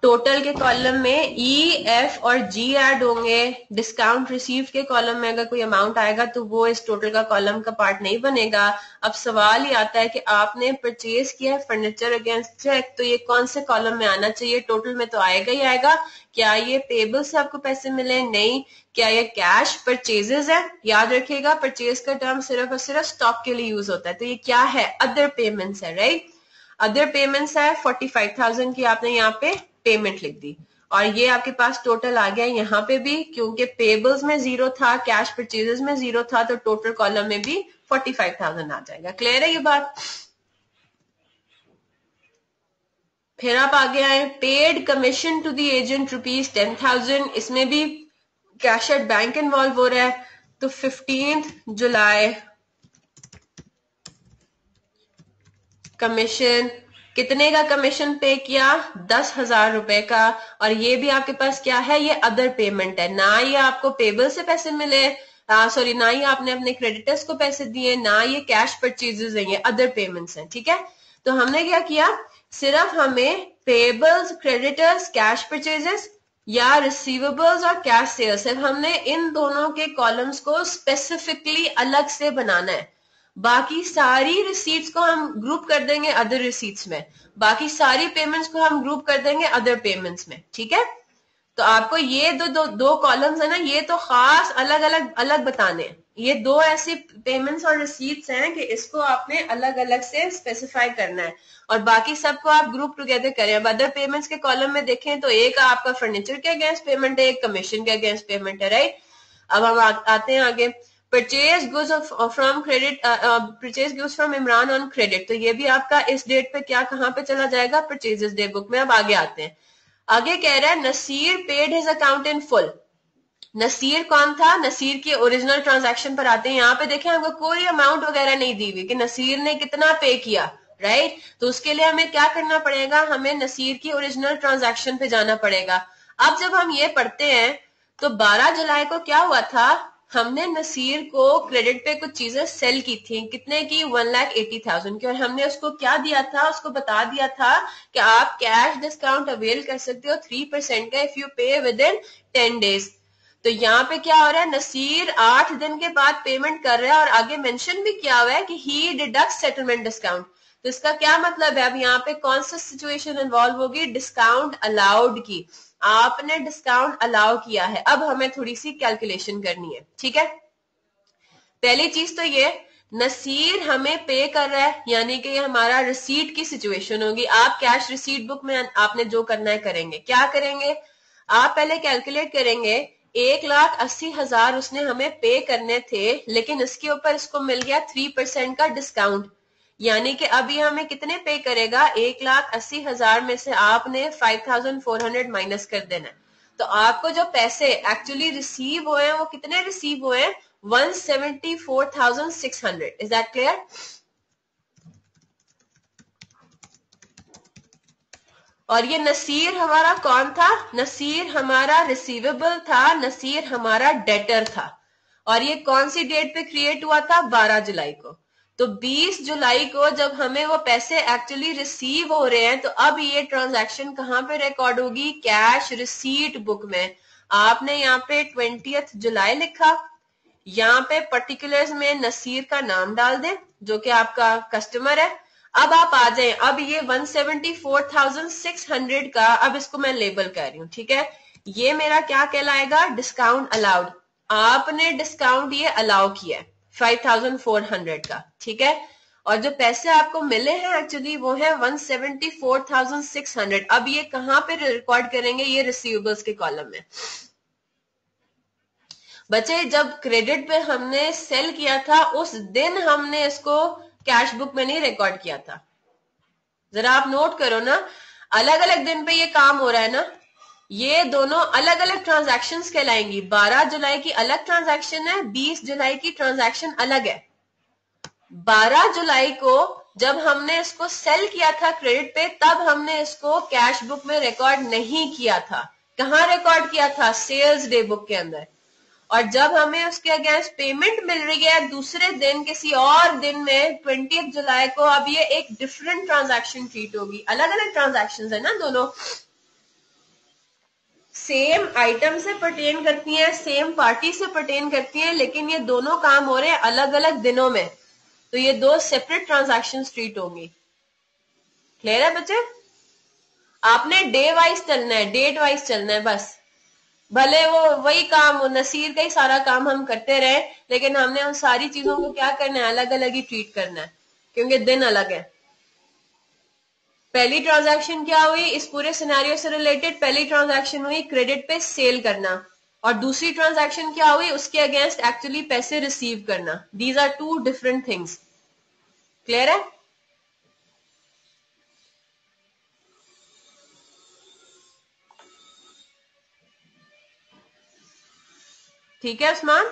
Speaker 1: टोटल के कॉलम में E, F और G ऐड होंगे। डिस्काउंट रिसीव के कॉलम में अगर कोई अमाउंट आएगा तो वो इस टोटल का कॉलम का पार्ट नहीं बनेगा। अब सवाल ये आता है कि आपने परचेज किया है फर्नीचर अगेंस्ट चेक, तो ये कौन से कॉलम में आना चाहिए? टोटल में तो आएगा ही आएगा। क्या ये पेबल से आपको पैसे मिले? नहीं। क्या ये कैश परचेजेस है? याद रखिएगा परचेज का टर्म सिर्फ और सिर्फ स्टॉक के लिए यूज होता है। तो ये क्या है? अदर पेमेंट्स है, राइट? अदर पेमेंट्स है 45,000 की, आपने यहाँ पे पेमेंट लिख दी। और ये आपके पास टोटल आ गया यहाँ पे भी, क्योंकि पेबल्स में 0 था, कैश परचेजेस में 0 था, तो टोटल कॉलम में भी 45,000 आ जाएगा। क्लियर है ये बात? फिर आप आगे आए, paid commission to the agent ₹10,000, इसमें भी कैश एट बैंक इन्वॉल्व हो रहा है। तो 15 जुलाई कमीशन, कितने का कमीशन पे किया? 10,000 रुपए का। और ये भी आपके पास क्या है? ये अदर पेमेंट है, ना ये आपको पेबल से पैसे मिले, सॉरी, ना ही आपने अपने क्रेडिटर्स को पैसे दिए, ना ये कैश परचेजेस है, ये अदर पेमेंट्स हैं। ठीक है, तो हमने क्या किया, सिर्फ हमें पेबल्स, क्रेडिटर्स, कैश परचेजेस या रिसीवेबल्स और कैश सेल्स, सिर्फ हमने इन दोनों के कॉलम्स को स्पेसिफिकली अलग से बनाना है। बाकी सारी रिसीट्स को हम ग्रुप कर देंगे अदर रिसीट्स में, बाकी सारी पेमेंट्स को हम ग्रुप कर देंगे अदर पेमेंट्स में। ठीक है, तो आपको ये दो कॉलम्स है ना, ये तो खास अलग अलग बताने हैं। ये दो ऐसी पेमेंट्स और रिसीट्स हैं कि इसको आपने अलग अलग से स्पेसिफाई करना है, और बाकी सबको आप ग्रुप टुगेदर करें। अब अदर पेमेंट्स के कॉलम में देखें तो एक आपका फर्नीचर के अगेंस्ट पेमेंट है, एक कमीशन के अगेंस्ट पेमेंट है, राइट। अब हम आते हैं आगे, purchase goods from credit, purchase goods from Imran on credit, तो ये भी आपका इस डेट पे क्या कहां पे चला जाएगा? परचेजेस डे बुक में। अब आगे आते हैं, आगे कह रहा है Nasir paid his account in full. Nasir कौन था? नसीर की ओरिजिनल ट्रांजैक्शन पर आते हैं। यहाँ पे देखें हमको कोई अमाउंट वगैरह नहीं दी हुई कि नसीर ने कितना पे किया, राइट। तो उसके लिए हमें क्या करना पड़ेगा? हमें नसीर की ओरिजिनल ट्रांजैक्शन पे जाना पड़ेगा। अब जब हम ये पढ़ते हैं तो 12 जुलाई को क्या हुआ था? हमने नसीर को क्रेडिट पे कुछ चीजें सेल की थी, कितने की? 1,80,000 की, और हमने उसको क्या दिया था? उसको बता दिया था कि आप कैश डिस्काउंट अवेल कर सकते हो 3% का इफ यू पे विद इन 10 डेज। तो यहाँ पे क्या हो रहा है? नसीर 8 दिन के बाद पेमेंट कर रहा है, और आगे मेंशन भी किया हुआ है कि ही डिडक्ट सेटलमेंट डिस्काउंट। तो इसका क्या मतलब है? अब यहाँ पे कौन सा सिचुएशन इन्वॉल्व होगी? डिस्काउंट अलाउड की, आपने डिस्काउंट अलाउ किया है। अब हमें थोड़ी सी कैलकुलेशन करनी है। ठीक है, पहली चीज तो ये, नसीर हमें पे कर रहा है, यानी कि ये हमारा रिसीट की सिचुएशन होगी। आप कैश रिसीट बुक में आपने जो करना है करेंगे। क्या करेंगे? आप पहले कैलकुलेट करेंगे 1,80,000 उसने हमें पे करने थे, लेकिन इसके ऊपर इसको मिल गया 3% का डिस्काउंट, यानी कि अभी हमें कितने पे करेगा? 1,80,000 में से आपने 5,400 माइनस कर देना है। तो आपको जो पैसे एक्चुअली रिसीव हुए हैं वो कितने रिसीव हुए हैं? 174,600। Is that clear? और ये नसीर हमारा कौन था? नसीर हमारा रिसीवेबल था, नसीर हमारा डेटर था। और ये कौन सी डेट पे क्रिएट हुआ था? 12 जुलाई को। तो 20 जुलाई को जब हमें वो पैसे एक्चुअली रिसीव हो रहे हैं, तो अब ये ट्रांजैक्शन कहां पे रिकॉर्ड होगी? कैश रिसीट बुक में। आपने यहाँ पे 20 जुलाई लिखा, यहाँ पे पर्टिकुलर्स में नसीर का नाम डाल दें जो कि आपका कस्टमर है। अब आप आ जाएं, अब ये 174,600 का, अब इसको मैं लेबल कर रही हूँ। ठीक है, ये मेरा क्या कहलाएगा? Discount allowed. आपने डिस्काउंट ये अलाउ किया है 5,400 का। ठीक है, और जो पैसे आपको मिले हैं एक्चुअली वो है 174,600। अब ये कहां पे रिकॉर्ड करेंगे? ये रिसीवेबल्स के कॉलम में। बच्चे, जब क्रेडिट पे हमने सेल किया था उस दिन हमने इसको कैश बुक में नहीं रिकॉर्ड किया था। जरा आप नोट करो ना, अलग अलग दिन पे ये काम हो रहा है ना, ये दोनों अलग अलग ट्रांजैक्शंस कहलाएंगी। 12 जुलाई की अलग ट्रांजैक्शन है, 20 जुलाई की ट्रांजैक्शन अलग है। 12 जुलाई को जब हमने इसको सेल किया था क्रेडिट पे, तब हमने इसको कैश बुक में रिकॉर्ड नहीं किया था। कहां रिकॉर्ड किया था? सेल्स डे बुक के अंदर। और जब हमें उसके अगेंस्ट पेमेंट मिल रही है दूसरे दिन किसी और दिन में 20 जुलाई को, अब ये एक डिफरेंट ट्रांजैक्शन ट्रीट होगी। अलग अलग ट्रांजैक्शंस है ना, दोनों सेम आइटम से पर्टेन करती हैं, सेम पार्टी से पर्टेन करती हैं, लेकिन ये दोनों काम हो रहे हैं अलग अलग दिनों में, तो ये दो सेपरेट ट्रांजैक्शन ट्रीट होंगी। क्लियर है बच्चे? आपने डे वाइज चलना है, डेट वाइज चलना है बस। भले वो वही काम, नसीर का ही सारा काम हम करते रहे, लेकिन हमने उन सारी चीजों को क्या करना है? अलग अलग ही ट्रीट करना है, क्योंकि दिन अलग है। पहली ट्रांजैक्शन क्या हुई इस पूरे सिनेरियो से रिलेटेड? पहली ट्रांजैक्शन हुई क्रेडिट पे सेल करना, और दूसरी ट्रांजैक्शन क्या हुई उसके अगेंस्ट एक्चुअली पैसे रिसीव करना. These are two different things. Clear है? ठीक है उस्मान,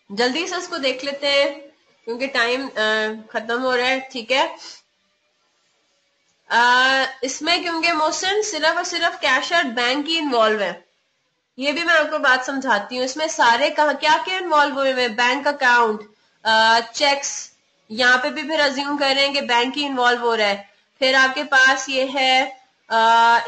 Speaker 1: जल्दी से इसको देख लेते हैं क्योंकि टाइम खत्म हो रहा है. ठीक है, इसमें क्योंकि मोशन सिर्फ और सिर्फ कैश और बैंक ही इन्वॉल्व है, ये भी मैं आपको बात समझाती हूँ. इसमें सारे क्या क्या इन्वॉल्व हुए हैं? बैंक अकाउंट, चेक्स, यहाँ पे भी फिर अज्यूम कर रहे हैं कि बैंक ही इन्वॉल्व हो रहा है. फिर आपके पास ये है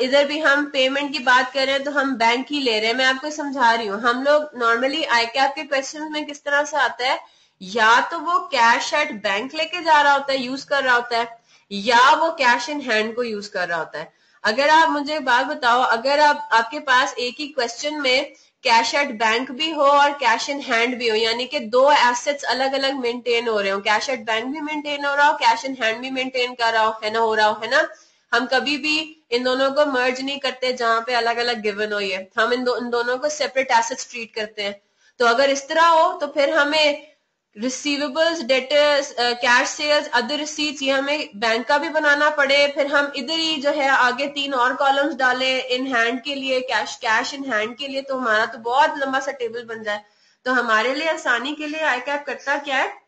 Speaker 1: इधर भी हम पेमेंट की बात कर रहे हैं तो हम बैंक ही ले रहे हैं. मैं आपको समझा रही हूँ. हम लोग नॉर्मली आईकैप के क्वेश्चन में किस तरह से आता है, या तो वो कैश एट बैंक लेके जा रहा होता है, यूज कर रहा होता है, या वो कैश इन हैंड को यूज कर रहा होता है. अगर आप मुझे बात बताओ, अगर आपके पास एक ही क्वेश्चन में कैश एट बैंक भी हो और कैश इन हैंड भी हो, यानी कि दो एसेट्स अलग अलग मेंटेन हो रहे हो, कैश एट बैंक भी मेंटेन हो रहा हो, कैश इन हैंड भी मेंटेन कर रहा हो, है ना, हो रहा हो, है ना. हम कभी भी इन दोनों को मर्ज नहीं करते जहां पे अलग अलग गिवन हो. ये हम इन दोनों को सेपरेट एसेट्स ट्रीट करते हैं. तो अगर इस तरह हो तो फिर हमें receivables, debtors, cash sales, other receipts, ये हमें बैंक का भी बनाना पड़े. फिर हम इधर ही जो है आगे 3 और कॉलम्स डालें इन हैंड के लिए, कैश इन हैंड के लिए, तो हमारा तो बहुत लंबा सा टेबल बन जाए. तो हमारे लिए आसानी के लिए आईकैप करता क्या है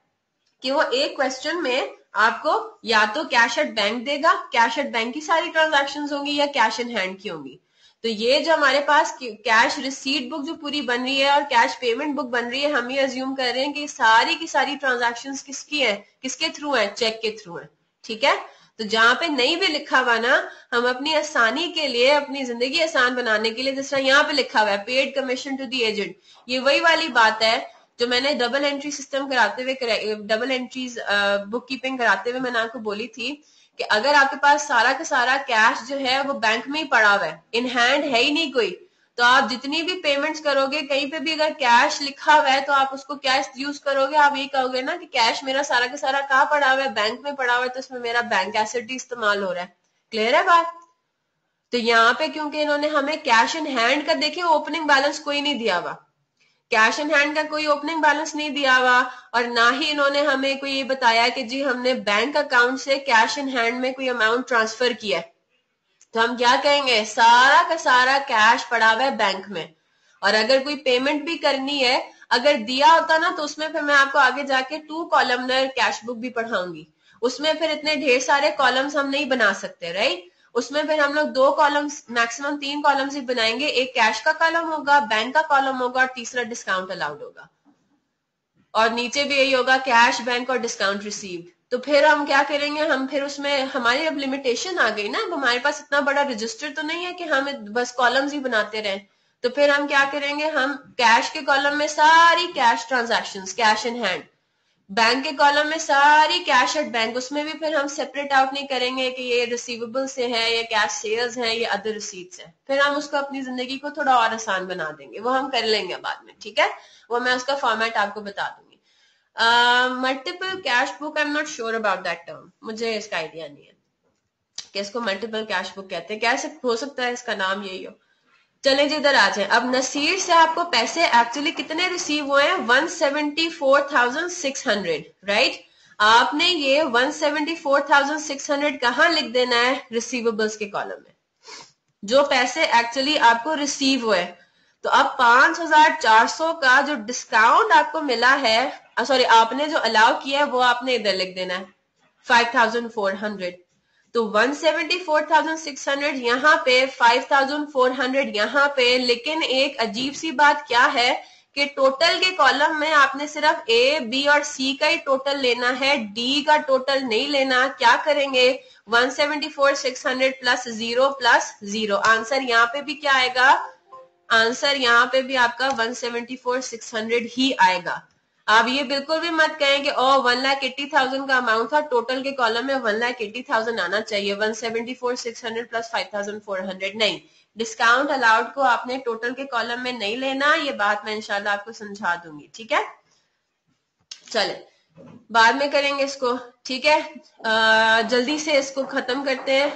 Speaker 1: कि वो एक क्वेश्चन में आपको या तो कैश एट बैंक देगा, कैश एट बैंक की सारी ट्रांजैक्शंस होंगी, या कैश इन हैंड की होंगी. तो ये जो हमारे पास कैश रिसीट बुक जो पूरी बन रही है और कैश पेमेंट बुक बन रही है, हम ये अज्यूम कर रहे हैं कि सारी की सारी ट्रांजैक्शंस किसकी है, किसके थ्रू है, चेक के थ्रू है. ठीक है, तो जहां पे नहीं भी लिखा हुआ ना, हम अपनी आसानी के लिए, अपनी जिंदगी आसान बनाने के लिए, जिस तरह यहाँ पे लिखा हुआ है paid commission to the agent, ये वही वाली बात है जो मैंने डबल एंट्री सिस्टम कराते हुए, डबल एंट्रीज बुक कीपिंग कराते हुए मैंने आपको बोली थी कि अगर आपके पास सारा का सारा कैश जो है वो बैंक में ही पड़ा हुआ है, इन हैंड है ही नहीं कोई, तो आप जितनी भी पेमेंट्स करोगे, कहीं पे भी अगर कैश लिखा हुआ है तो आप उसको कैश यूज करोगे. आप ये कहोगे ना कि कैश मेरा सारा का सारा कहाँ पड़ा हुआ है, बैंक में पड़ा हुआ है, तो इसमें मेरा बैंक एसेट ही इस्तेमाल हो रहा है. क्लियर है बात? तो यहाँ पे क्योंकि इन्होंने हमें कैश इन हैंड का, देखिए ओपनिंग बैलेंस कोई नहीं दिया हुआ, कैश इन हैंड का कोई ओपनिंग बैलेंस नहीं दिया हुआ, और ना ही इन्होंने हमें कोई ये बताया कि जी हमने बैंक अकाउंट से कैश इन हैंड में कोई अमाउंट ट्रांसफर किया है. तो हम क्या कहेंगे, सारा का सारा कैश पड़ा हुआ है बैंक में. और अगर कोई पेमेंट भी करनी है, अगर दिया होता ना, तो उसमें फिर मैं आपको आगे जाके 2 कॉलमनर कैश बुक भी पढ़ाऊंगी. उसमें फिर इतने ढेर सारे कॉलम्स हम नहीं बना सकते, राइट. उसमें फिर हम लोग 2 कॉलम्स, मैक्सिमम 3 कॉलम्स ही बनाएंगे. एक कैश का कॉलम होगा, बैंक का कॉलम होगा, और तीसरा डिस्काउंट अलाउड होगा, और नीचे भी यही होगा कैश, बैंक और डिस्काउंट रिसीव्ड. तो फिर हम क्या करेंगे, हम फिर उसमें हमारी अब लिमिटेशन आ गई ना, अब हमारे पास इतना बड़ा रजिस्टर तो नहीं है कि हम बस कॉलम्स ही बनाते रहें. तो फिर हम क्या करेंगे, हम कैश के कॉलम में सारी cash transactions, cash in hand, bank के कॉलम में सारी कैश एट बैंक, उसमें भी फिर हम सेपरेट आउट नहीं करेंगे कि ये रिसीवेबल से है, ये कैश सेल्स है, ये अदर रिसीट्स है. फिर हम उसको अपनी जिंदगी को थोड़ा और आसान बना देंगे, वो हम कर लेंगे बाद में. ठीक है, वो मैं उसका फॉर्मेट आपको बता दूंगी. Multiple cash book, I am not sure about that term, मुझे इसका आइडिया नहीं है कि इसको मल्टीपल कैश बुक कहते हैं. कैसे हो सकता है इसका नाम यही हो. चले जी इधर आ जाए. अब नसीर से आपको पैसे एक्चुअली कितने रिसीव हुए हैं, 174,600, राइट. आपने ये 174,600 कहाँ लिख देना है, रिसीवेबल्स के कॉलम में, जो पैसे एक्चुअली आपको रिसीव हुए. तो अब 5,400 का जो डिस्काउंट आपको मिला है, सॉरी आपने जो अलाउ किया है, वो आपने इधर लिख देना है 5,400. तो 174,600 यहाँ पे, 5,400 यहाँ पे. लेकिन एक अजीब सी बात क्या है कि टोटल के कॉलम में आपने सिर्फ ए, बी और सी का ही टोटल लेना है, डी का टोटल नहीं लेना. क्या करेंगे, 174,600 प्लस 0 आंसर यहाँ पे भी क्या आएगा, आंसर यहाँ पे भी आपका 174,600 ही आएगा. आप ये बिल्कुल भी मत कहें कि 1,80,000 का अमाउंट था, टोटल के कॉलम में 1,80,000 आना चाहिए, 174,600 प्लस 5,400 नहीं. डिस्काउंट अलाउड को आपने टोटल के कॉलम में नहीं लेना, ये बात मैं इंशाल्लाह आपको समझा दूंगी. ठीक है, चले बाद में करेंगे इसको, ठीक है। जल्दी से इसको खत्म करते हैं।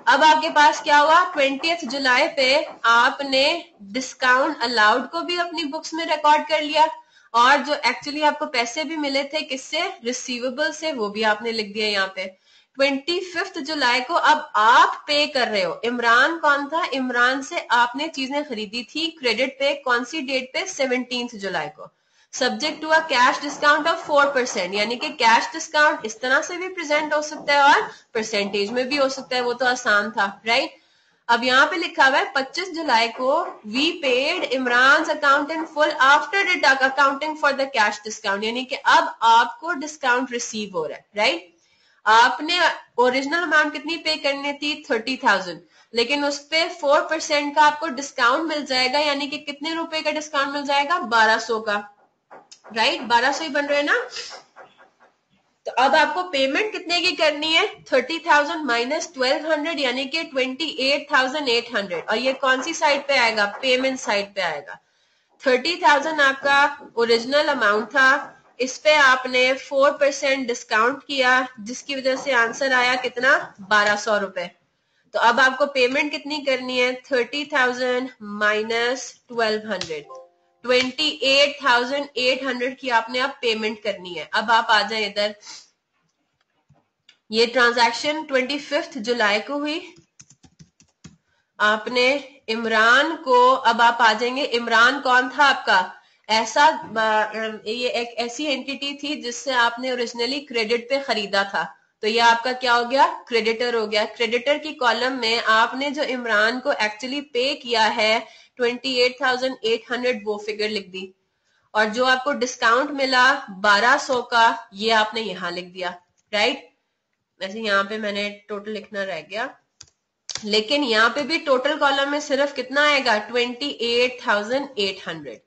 Speaker 1: अब आपके पास क्या हुआ, 20 जुलाई पे आपने डिस्काउंट अलाउड को भी अपनी बुक्स में रिकॉर्ड कर लिया, और जो एक्चुअली आपको पैसे भी मिले थे किससे, रिसीवेबल से, वो भी आपने लिख दिया यहाँ पे। 25 जुलाई को अब आप पे कर रहे हो। इमरान कौन था, इमरान से आपने चीजें खरीदी थी क्रेडिट पे, कौन सी डेट पे, 17 जुलाई को, subject to a cash discount of 4%। यानी कि कैश डिस्काउंट इस तरह से भी प्रेजेंट हो सकता है और परसेंटेज में भी हो सकता है, वो तो आसान था, राइट। अब यहाँ पे लिखा हुआ है 25 जुलाई को we paid Imran account in full after deduct accounting for the cash discount. यानी कि अब आपको डिस्काउंट रिसीव हो रहा है, राइट। आपने ओरिजिनल अमाउंट कितनी पे करनी थी, 30,000, लेकिन उस पे 4% का आपको डिस्काउंट मिल जाएगा, यानी कि कितने रुपए का डिस्काउंट मिल जाएगा, 1200 का, राइट। 1200 ही बन रहे हैं ना। तो अब आपको पेमेंट कितने की करनी है, 30,000 माइनस 1200, यानी कि 28,800। और ये कौन सी साइड पे आएगा, पेमेंट साइड पे आएगा। 30,000 आपका ओरिजिनल अमाउंट था, इस पे आपने 4% डिस्काउंट किया, जिसकी वजह से आंसर आया कितना, 1200 रुपए। तो अब आपको पेमेंट कितनी करनी है, 30,000 माइनस 1200, 28,800 की आपने अब पेमेंट करनी है। अब आप आ जाए इधर, ये ट्रांजैक्शन 25 जुलाई को हुई, आपने इमरान को, अब आप आ जाएंगे, इमरान कौन था आपका, ऐसा ये एक ऐसी एंटिटी थी जिससे आपने ओरिजिनली क्रेडिट पे खरीदा था, तो ये आपका क्या हो गया, क्रेडिटर हो गया। क्रेडिटर की कॉलम में आपने जो इमरान को एक्चुअली पे किया है 28,800 वो फिगर लिख दी, और जो आपको डिस्काउंट मिला 1200 का, ये आपने यहां लिख दिया, राइट। वैसे यहाँ पे मैंने टोटल लिखना रह गया, लेकिन यहाँ पे भी टोटल कॉलम में सिर्फ कितना आएगा, 28,800।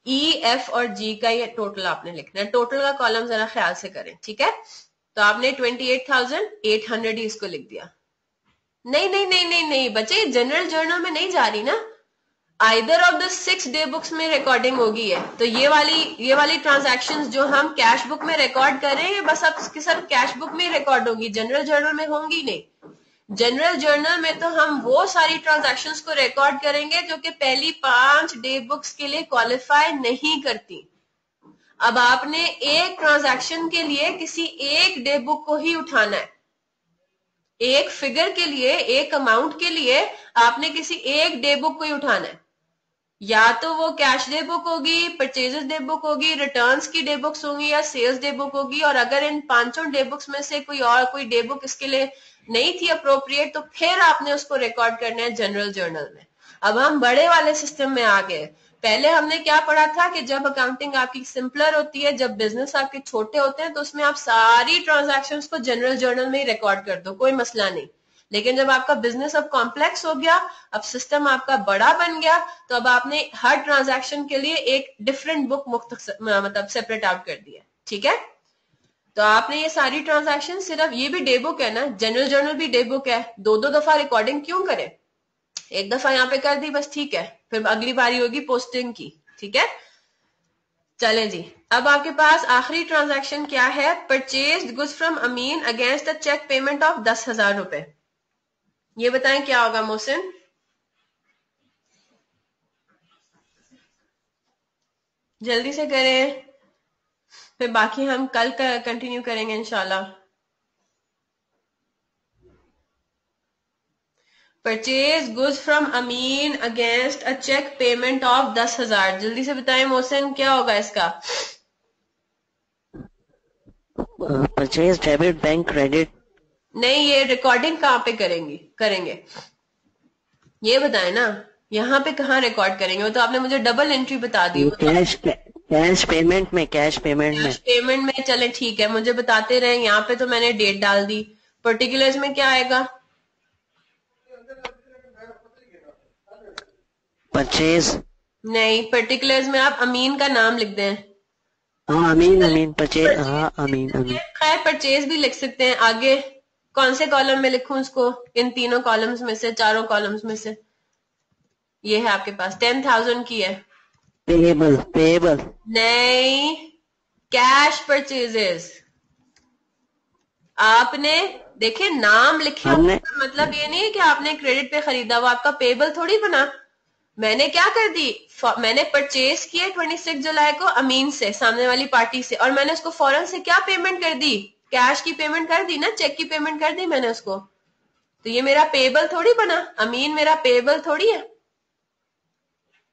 Speaker 1: ई, एफ और जी का ये टोटल आपने लिखना है। टोटल का कॉलम जरा ख्याल से करें, ठीक है। तो आपने 28,800 ही इसको लिख दिया। नहीं नहीं नहीं नहीं नहीं बच्चे, जनरल जर्नल में नहीं जा रही ना, either of the 6 day books में रिकॉर्डिंग होगी है। तो ये वाली ट्रांजैक्शंस जो हम कैश बुक में रिकॉर्ड कर रहे हैं, बस अब सिर्फ कैश बुक में रिकॉर्ड होगी, जनरल जर्नल में होंगी नहीं। जनरल जर्नल में तो हम वो सारी ट्रांजैक्शंस को रिकॉर्ड करेंगे जो कि पहली 5 डे बुक्स के लिए क्वालिफाई नहीं करती। अब आपने एक ट्रांजैक्शन के लिए किसी एक डे बुक को ही उठाना है, एक फिगर के लिए, एक अमाउंट के लिए आपने किसी एक डे बुक को ही उठाना है। या तो वो कैश डे बुक होगी, परचेजेस डे बुक होगी, रिटर्न्स की डे बुक्स होंगी, या सेल्स डे बुक होगी। और अगर इन 5 डे बुक्स में से कोई डे बुक इसके लिए नहीं थी अप्रोप्रिएट, तो फिर आपने उसको रिकॉर्ड करना है जनरल जर्नल में। अब हम बड़े वाले सिस्टम में आ गए। पहले हमने क्या पढ़ा था कि जब अकाउंटिंग आपकी सिंपलर होती है, जब बिजनेस आपके छोटे होते हैं, तो उसमें आप सारी ट्रांजैक्शंस को जनरल जर्नल में ही रिकॉर्ड कर दो, कोई मसला नहीं। लेकिन जब आपका बिजनेस अब कॉम्प्लेक्स हो गया, अब सिस्टम आपका बड़ा बन गया, तो अब आपने हर ट्रांजैक्शन के लिए एक डिफरेंट बुक मतलब सेपरेट आउट कर दिया, ठीक है। तो आपने ये सारी ट्रांजैक्शन, सिर्फ ये भी डे बुक है ना, जनरल जर्नल भी डे बुक है, 2-2 दफा रिकॉर्डिंग क्यों करें, एक दफा यहाँ पे कर दी बस, ठीक है। फिर अगली बारी होगी पोस्टिंग की, ठीक है। चले जी, अब आपके पास आखिरी ट्रांजैक्शन क्या है, purchase goods from Amin against the cheque payment of 10,000 रुपए। ये बताएं क्या होगा मोहसिन, जल्दी से करें, फिर बाकी हम कल कंटिन्यू करेंगे इंशाल्लाह। Purchase goods from Amin against a cheque payment of 10,000, जल्दी से बताएं मोहसिन क्या होगा इसका।
Speaker 2: Purchase debit bank credit.
Speaker 1: नहीं, ये रिकॉर्डिंग कहाँ पे करेंगे ये बताएं ना, यहाँ पे कहाँ रिकॉर्ड करेंगे, वो तो आपने मुझे डबल एंट्री बता दी।
Speaker 2: कैश पेमेंट में, कैश पेमेंट में
Speaker 1: चले ठीक है, मुझे बताते रहे। यहाँ पे तो मैंने डेट डाल दी, पर्टिकुलर्स में क्या आएगा,
Speaker 2: परचेज,
Speaker 1: नहीं पर्टिकुलर्स में आप अमीन का नाम लिख दें।
Speaker 2: हाँ अमीन परचेज, हाँ अमीन।
Speaker 1: खैर परचेज भी लिख सकते हैं। आगे कौन से कॉलम में लिखूं इसको, इन तीनों कॉलम्स में से, चारों कॉलम्स में से। ये है आपके पास 10,000 की है,
Speaker 2: पेएबल
Speaker 1: नहीं कैश परचेजेस आपने देखे नाम लिखे
Speaker 2: हमने
Speaker 1: मतलब ये नहीं है कि आपने क्रेडिट पे खरीदा, वो आपका पेबल थोड़ी बना। मैंने क्या कर दी, मैंने परचेज किया 26 जुलाई को अमीन से, सामने वाली पार्टी से, और मैंने उसको फौरन से क्या पेमेंट कर दी, कैश की पेमेंट कर दी ना, चेक की पेमेंट कर दी मैंने उसको। तो ये मेरा पेबल थोड़ी बना, अमीन मेरा पेबल थोड़ी है।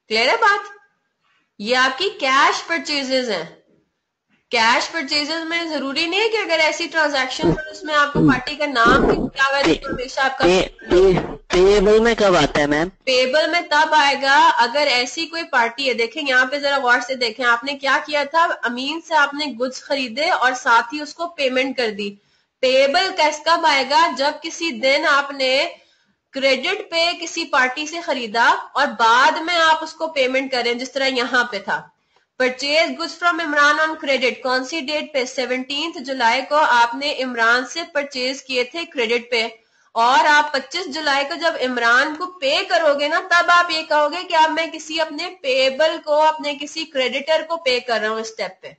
Speaker 1: क्लियर है बात? ये आपकी कैश परचेजेस हैं। कैश परचेजेस में जरूरी नहीं है कि अगर ऐसी ट्रांजैक्शन हो उसमें आपको पार्टी का नाम दिया हुआ है तो हमेशा आपका
Speaker 2: पेबल में कब आता है मैम?
Speaker 1: पेबल में तब आएगा अगर ऐसी कोई पार्टी है। देखें यहाँ पे जरा गौर से देखें, आपने क्या किया था, अमीन से आपने गुड्स खरीदे और साथ ही उसको पेमेंट कर दी। पेबल कैस कब आएगा, जब किसी दिन आपने क्रेडिट पे किसी पार्टी से खरीदा और बाद में आप उसको पेमेंट करें, जिस तरह यहाँ पे था purchase goods from Imran on credit. कौन सी डेट पे, 17 जुलाई को आपने इमरान से परचेज किए थे क्रेडिट पे, और आप 25 जुलाई को जब इमरान को पे करोगे ना, तब आप ये कहोगे कि अब मैं किसी अपने पेबल को, अपने किसी क्रेडिटर को पे कर रहा हूं। इस स्टेप पे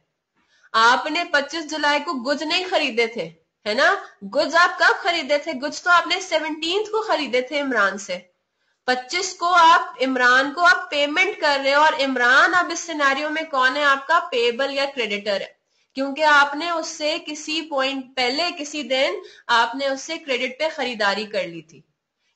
Speaker 1: आपने 25 जुलाई को गुड्स नहीं खरीदे थे, है ना। गुड्स आप कब खरीदे थे, गुड्स तो आपने 17 को खरीदे थे इमरान से। 25 को आप इमरान को आप पेमेंट कर रहे हो, और इमरान अब इस सिनेरियो में कौन है, आपका पेबल या क्रेडिटर है, क्योंकि आपने उससे किसी पॉइंट पहले किसी दिन आपने उससे क्रेडिट पे खरीदारी कर ली थी।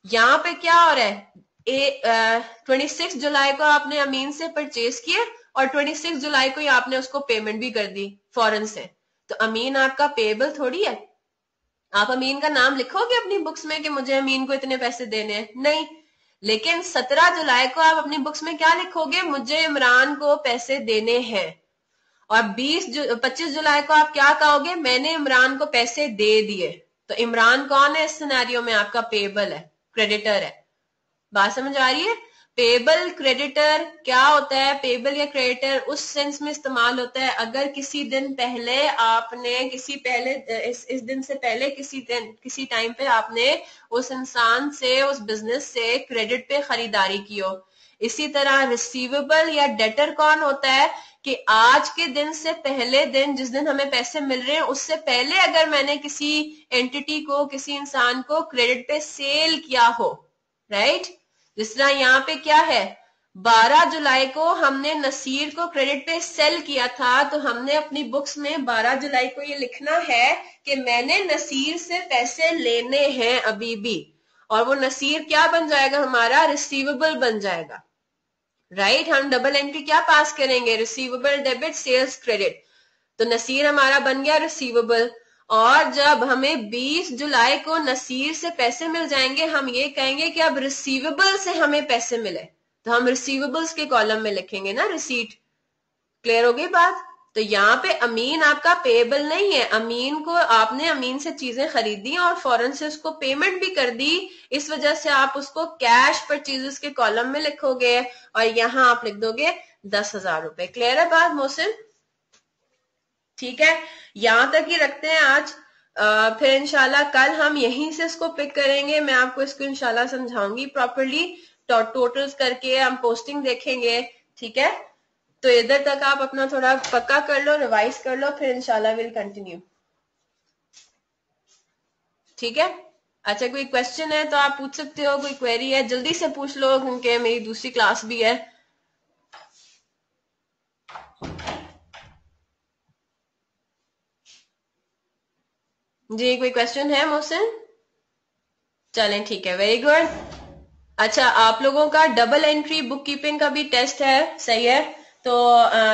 Speaker 1: यहाँ पे क्या हो रहा है, 26 जुलाई को आपने अमीन से परचेज किया और 26 जुलाई को ही आपने उसको पेमेंट भी कर दी फौरन से। तो अमीन आपका पेबल थोड़ी है। आप अमीन का नाम लिखोगे अपनी बुक्स में कि मुझे अमीन को इतने पैसे देने हैं, नहीं। लेकिन 17 जुलाई को आप अपनी बुक्स में क्या लिखोगे, मुझे इमरान को पैसे देने हैं। और 25 जुलाई को आप क्या कहोगे, मैंने इमरान को पैसे दे दिए। तो इमरान कौन है इस सिनेरियो में, आपका पेबल है, क्रेडिटर है। बात समझ आ रही है? पेबल क्रेडिटर क्या होता है, पेबल या क्रेडिटर उस सेंस में इस्तेमाल होता है अगर किसी दिन पहले आपने इस दिन से पहले किसी टाइम पे आपने उस इंसान से, उस बिजनेस से क्रेडिट पे खरीदारी की हो। इसी तरह रिसीवेबल या डेटर कौन होता है कि आज के दिन से पहले दिन, जिस दिन हमें पैसे मिल रहे हैं उससे पहले अगर मैंने किसी एंटिटी को, किसी इंसान को क्रेडिट पे सेल किया हो, राइट। जिस तरह यहाँ पे क्या है, 12 जुलाई को हमने नसीर को क्रेडिट पे सेल किया था, तो हमने अपनी बुक्स में 12 जुलाई को ये लिखना है कि मैंने नसीर से पैसे लेने हैं अभी भी, और वो नसीर क्या बन जाएगा, हमारा रिसीवेबल बन जाएगा, राइट। हम डबल एंट्री क्या पास करेंगे, रिसीवेबल डेबिट सेल्स क्रेडिट। तो नसीर हमारा बन गया रिसीवेबल, और जब हमें 20 जुलाई को नसीर से पैसे मिल जाएंगे, हम ये कहेंगे कि अब रिसीवेबल से हमें पैसे मिले, तो हम रिसीवेबल्स के कॉलम में लिखेंगे ना रिसीट। क्लियर हो गई बात? तो यहाँ पे अमीन आपका पेएबल नहीं है। अमीन को आपने अमीन से चीजें खरीदी और फौरन से उसको पेमेंट भी कर दी, इस वजह से आप उसको कैश परचेजेस के कॉलम में लिखोगे और यहाँ आप लिख दोगे 10,000 रुपए। क्लियर है बात मोहसिन? ठीक है, यहां तक ही रखते हैं आज। फिर इंशाल्लाह कल हम यहीं से इसको पिक करेंगे। मैं आपको इसको इंशाल्लाह समझाऊंगी प्रॉपरली, टोटल्स करके हम पोस्टिंग देखेंगे। ठीक है, तो इधर तक आप अपना थोड़ा पक्का कर लो, रिवाइज कर लो, फिर इंशाल्लाह विल कंटिन्यू। ठीक है, अच्छा कोई क्वेश्चन है तो आप पूछ सकते हो, कोई क्वेरी है जल्दी से पूछ लो क्योंकि मेरी दूसरी क्लास भी है। जी कोई क्वेश्चन है मोहसिन? चलें ठीक है, वेरी गुड। अच्छा, आप लोगों का डबल एंट्री बुक कीपिंग का भी टेस्ट है, सही है। तो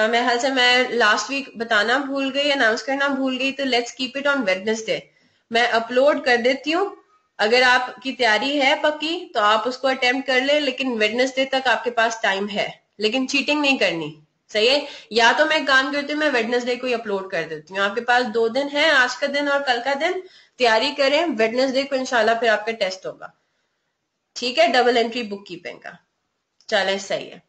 Speaker 1: मेरे ख्याल से मैं लास्ट वीक बताना भूल गई, अनाउंस करना भूल गई, तो let's keep it on Wednesday. मैं अपलोड कर देती हूँ, अगर आपकी तैयारी है पक्की तो आप उसको अटेम्प्ट कर ले, लेकिन वेडनेसडे तक आपके पास टाइम है, लेकिन चीटिंग नहीं करनी, सही है। या तो मैं काम करती हूँ, मैं वेडनेसडे को ही अपलोड कर देती हूँ। आपके पास 2 दिन है, आज का दिन और कल का दिन, तैयारी करें, वेडनेसडे को इंशाल्लाह फिर आपका टेस्ट होगा। ठीक है, डबल एंट्री बुक कीपिंग का। चलें सही है।